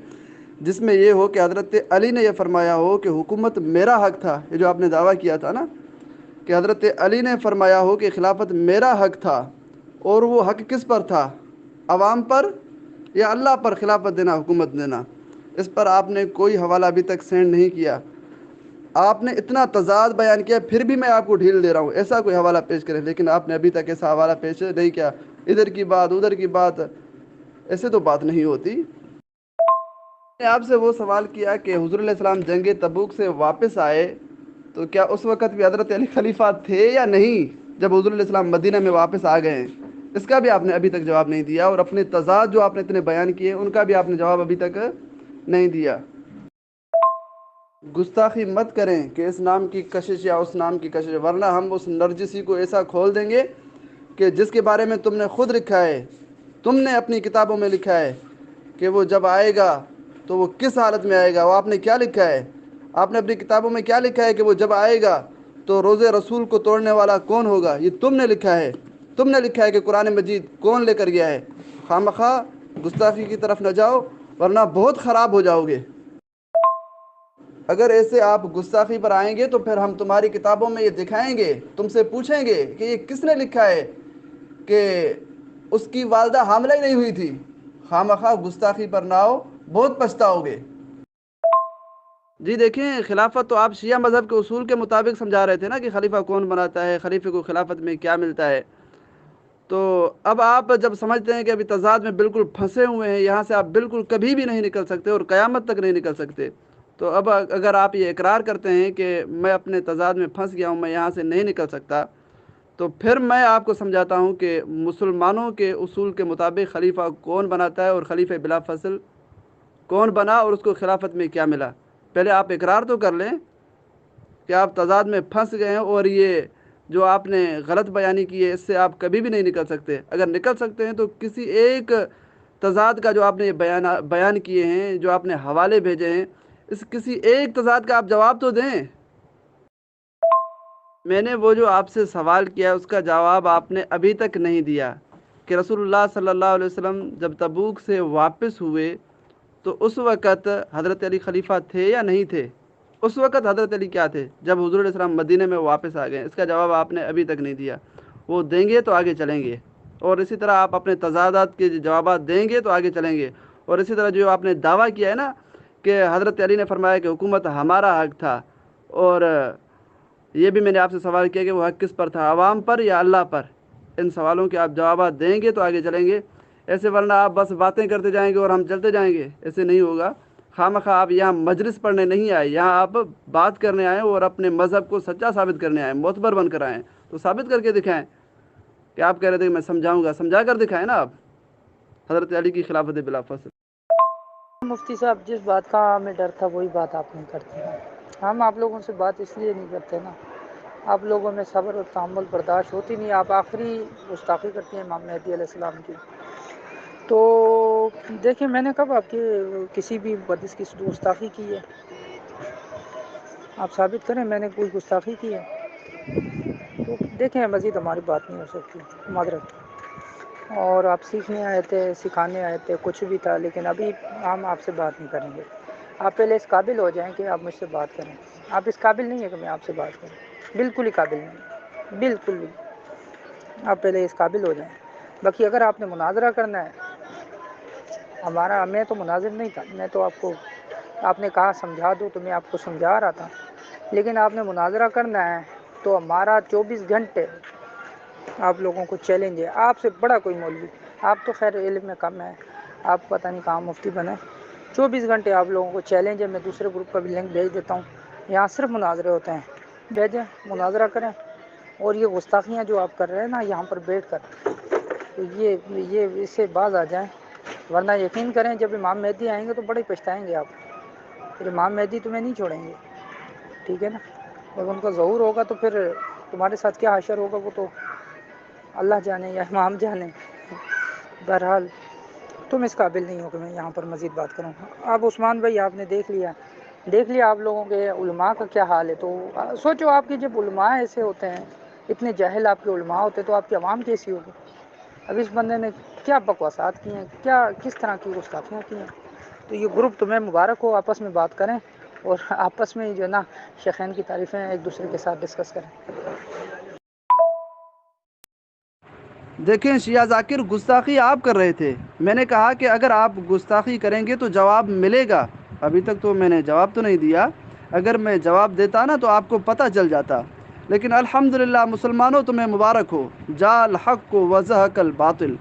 جس میں یہ ہو کہ حضرت علی نے یہ فرمایا ہو کہ حکومت میرا حق تھا، یہ جو آپ نے دعویٰ کیا تھا نا کہ حضرت علی نے فرمایا ہو کہ خلافت میرا حق تھا، اور وہ حق کس پر تھا، عوام پر یا اللہ پر خلافت دینا، حکومت دینا؟ اس پر آپ نے کوئی حوالہ ابھی تک سینڈ نہیں کیا۔ آپ نے اتنا تضاد بیان کیا، پھر بھی میں آپ کو ڈھیل دے رہا ہوں ایسا کوئی حوالہ پیش کریں، لیکن آپ نے ابھی تک ایسا حوالہ پیش نہیں کیا، ادھر کی بات ادھر کی بات، ایسے تو بات نہیں ہوتی۔ میں نے آپ سے وہ سوال کیا کہ حضور علیہ السلام جنگ تبوک سے واپس آئے تو کیا اس وقت بھی حضرت علی خلیفہ تھے یا نہیں، جب حضور علیہ السلام مدینہ میں واپس آ گئے ہیں؟ اس کا بھی آپ نے ابھی تک جواب نہیں دیا، اور اپنے تضاد جو آپ نے اتنے بیان کیے ان کا بھی آپ نے جواب ابھی تک نہیں دیا۔ گستاخی مت کریں کہ اس نام کی کشش یا اس نام کی کشش، ورنہ ہم اس نرجسی کو ایسا کھول دیں گے کہ جس کے بارے میں تم نے خود لکھا ہے، تم نے اپنی کتابوں میں لکھا ہے کہ وہ جب آئے گا تو وہ کس حالت میں آئے گا۔ وہ آپ نے کیا لکھا ہے؟ آپ نے اپنی کتابوں میں کیا لکھا ہے کہ وہ جب آئے گا تو روزے رسول کو توڑنے والا کون ہوگا؟ یہ تم نے لکھا ہے، تم نے لکھا ہے کہ قرآن مجید کون لے کر گیا ہے۔ خامخواہ گستاخی کی طرف نہ جاؤ ورنہ بہت خراب ہو جاؤ گے۔ اگر ایسے آپ گستاخی پر آئیں گے تو پھر ہم تمہاری کتابوں میں یہ دکھائیں گے، تم سے پوچھیں گے کہ یہ کس نے لکھا ہے کہ اس کی والدہ حاملہ ہی نہیں ہوئی تھی۔ خامخواہ گستاخی پر نہ آؤ، بہت پچھتاؤ گے۔ جی دیکھیں، خلافت تو آپ شیعہ مذہب کے اصول کے مطابق سمجھا رہے تھے نا کہ خلیفہ کون بناتا ہے، خلیفے کو خلافت میں کیا ملتا ہے، تو اب آپ جب سمجھتے ہیں کہ ابھی تضاد میں بالکل پھنسے ہوئے ہیں، یہاں سے آپ بالکل کبھی بھی نہیں نکل سکتے اور قیامت تک نہیں نکل سکتے، تو اب اگر آپ یہ اقرار کرتے ہیں کہ میں اپنے تضاد میں پھنس گیا ہوں، میں یہاں سے نہیں نکل سکتا، تو پھر میں آپ کو سمجھاتا ہوں کہ مسلمانوں کے اصول کے مطابق خلیفہ کون بناتا ہے اور خلیفہ بلا فصل کون بنا اور اس کو خلافت میں کیا ملا۔ پہلے آپ اقرار تو کر لیں کہ آپ تضاد میں پھنس گئے ہیں، اور یہ جو آپ نے غلط بیانی کی ہے اس سے آپ کبھی بھی نہیں نکل سکتے۔ اگر نکل سکتے ہیں تو کسی ایک تضاد کا جو آپ نے بیان کیے ہیں، جو آپ نے حوالے بھیجے ہیں، اس کسی ایک تضاد کا آپ جواب تو دیں۔ میں نے وہ جو آپ سے سوال کیا اس کا جواب آپ نے ابھی تک نہیں دیا کہ رسول اللہ صلی اللہ علیہ وسلم جب تبوک سے واپس ہوئے تو اس وقت حضرت علی خلیفہ تھے یا نہیں تھے؟ اس وقت حضرت علی کیا تھے جب حضور علیہ السلام مدینہ میں واپس آ گئے؟ اس کا جواب آپ نے ابھی تک نہیں دیا، وہ دیں گے تو آگے چلیں گے، اور اسی طرح آپ اپنے تضادات کے جوابات دیں گے تو آگے چلیں گے، اور اسی طرح جو آپ نے دعویٰ کیا ہے نا کہ حضرت علی نے فرمایا کہ حکومت ہمارا حق تھا، اور یہ بھی میں نے آپ سے سوال کیا کہ وہ حق کس پر تھا، عوام پر یا اللہ پر؟ ان سوالوں کے آپ جوابات دیں گے تو آگے چلیں گے، ایسے ورنہ آپ بس باتیں کرتے جائیں گے اور ہم چلتے جائیں گے، ایسے نہیں ہوگا۔ خواہ آپ یہاں مجلس پڑھنے نہیں آئے، یہاں آپ بات کرنے آئے اور اپنے مذہب کو سچا ثابت کرنے آئے، معتبر بن کر آئے، تو ثابت کر کے دکھائیں کہ آپ کہہ رہے تھے کہ میں سمجھاؤں گا، سمجھا کر دکھائیں نا آپ حضرت علی کی خلافت بلا فصل۔ مفتی صاحب، جس بات کا ہمیں ڈر تھا وہی بات آپ نہیں کرتے ہیں۔ ہم آپ لوگوں سے بات اس لیے نہیں کرتے نا، آپ لوگوں میں صبر اور تحمل برداشت ہوتی نہیں، آپ آخری گستاخی کرتے ہیں امام مہدی علیہ السلام کی۔ تو دیکھیں، میں نے کب آپ کے کسی بھی حدیث کی گستاخی کی ہے؟ آپ ثابت کریں میں نے کوئی گستاخی کی ہے؟ تو دیکھیں، مزید ہماری بات نہیں ہو سکتی، معذرت۔ اور آپ سیکھنے آئے تھے، سکھانے آئے تھے، کچھ بھی تھا، لیکن ابھی ہم آپ سے بات نہیں کریں گے۔ آپ پہلے اس قابل ہو جائیں کہ آپ مجھ سے بات کریں۔ آپ اس قابل نہیں ہے کہ میں آپ سے بات کروں، بالکل ہی قابل نہیں، بالکل بھی۔ آپ پہلے اس قابل ہو جائیں۔ باقی اگر آپ نے مناظرہ کرنا ہے، میں تو مناظر نہیں تھا، میں تو آپ نے کہا سمجھا دو تو میں آپ کو سمجھا رہا تھا، لیکن آپ نے مناظرہ کرنا ہے تو ہمارا 24 گھنٹے آپ لوگوں کو چیلنج ہے۔ آپ سے بڑا کوئی مولوی، آپ تو خیر علم میں کم ہے، آپ پتہ نہیں کہاں مفتی بنے، 24 گھنٹے آپ لوگوں کو چیلنج ہے۔ میں دوسرے گروپ کا بھی لنک بھیج دیتا ہوں، یہاں صرف مناظرے ہوتے ہیں، بھیجیں مناظرہ کریں۔ اور یہ گستاخیاں جو آپ کر رہے ہیں نا یہاں پر بیٹھ کر، تو یہ اس سے باز آ جائیں، ورنہ یقین کریں جب امام مہدی آئیں گے تو بڑے پچھتائیں گے آپ، پھر امام مہدی تمہیں نہیں چھوڑیں گے، ٹھیک ہے نا؟ جب ان کا ظہور ہوگا تو پھر تمہارے ساتھ کیا حشر ہوگا وہ تو اللہ جانے یا امام جانے۔ بہرحال تم اس قابل نہیں ہو کہ میں یہاں پر مزید بات کروں۔ اب عثمان بھائی، آپ نے دیکھ لیا آپ لوگوں کے علماء کا کیا حال ہے، تو سوچو آپ کے جب علماء ایسے ہوتے ہیں، اتنے جاہل آپ کے علماء ہوتے تو آپ کی عوام کیسی ہوگی؟ اب اس بندے نے کیا بکواسات کی ہیں، کس طرح کی گستاخیاں کی ہیں۔ تو یہ گروپ تمہیں مبارک ہو، آپس میں بات کریں اور آپس میں جو ہے نا شیخین کی تعریفیں ایک دوسرے کے ساتھ ڈسکس کریں۔ دیکھیں شیعہ ذاکر، گستاخی آپ کر رہے تھے، میں نے کہا کہ اگر آپ گستاخی کریں گے تو جواب ملے گا، ابھی تک تو میں نے جواب تو نہیں دیا، اگر میں جواب دیتا نا تو آپ کو پتہ چل جاتا، لیکن الحمدللہ مسلمانوں تمہیں مبارک ہو، جا الحق و زہق الباطل۔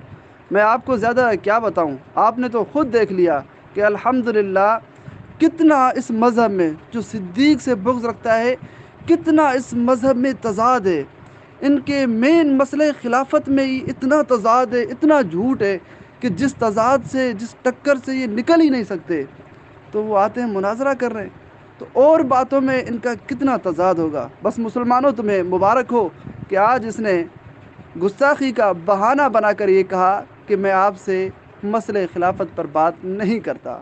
میں آپ کو زیادہ کیا بتاؤں، آپ نے تو خود دیکھ لیا کہ الحمدللہ کتنا اس مذہب میں جو صدیق سے بغض رکھتا ہے، کتنا اس مذہب میں تضاد ہے، ان کے مین مسئلہ خلافت میں ہی اتنا تضاد ہے، اتنا جھوٹ ہے کہ جس تضاد سے، جس ٹکر سے یہ نکل ہی نہیں سکتے، تو وہ آتے ہیں مناظرہ کر رہے ہیں، تو اور باتوں میں ان کا کتنا تضاد ہوگا۔ بس مسلمانوں تمہیں مبارک ہو کہ آج اس نے گستاخی کا بہانہ بنا کر یہ کہا کہ میں آپ سے مسئلہ خلافت پر بات نہیں کرتا۔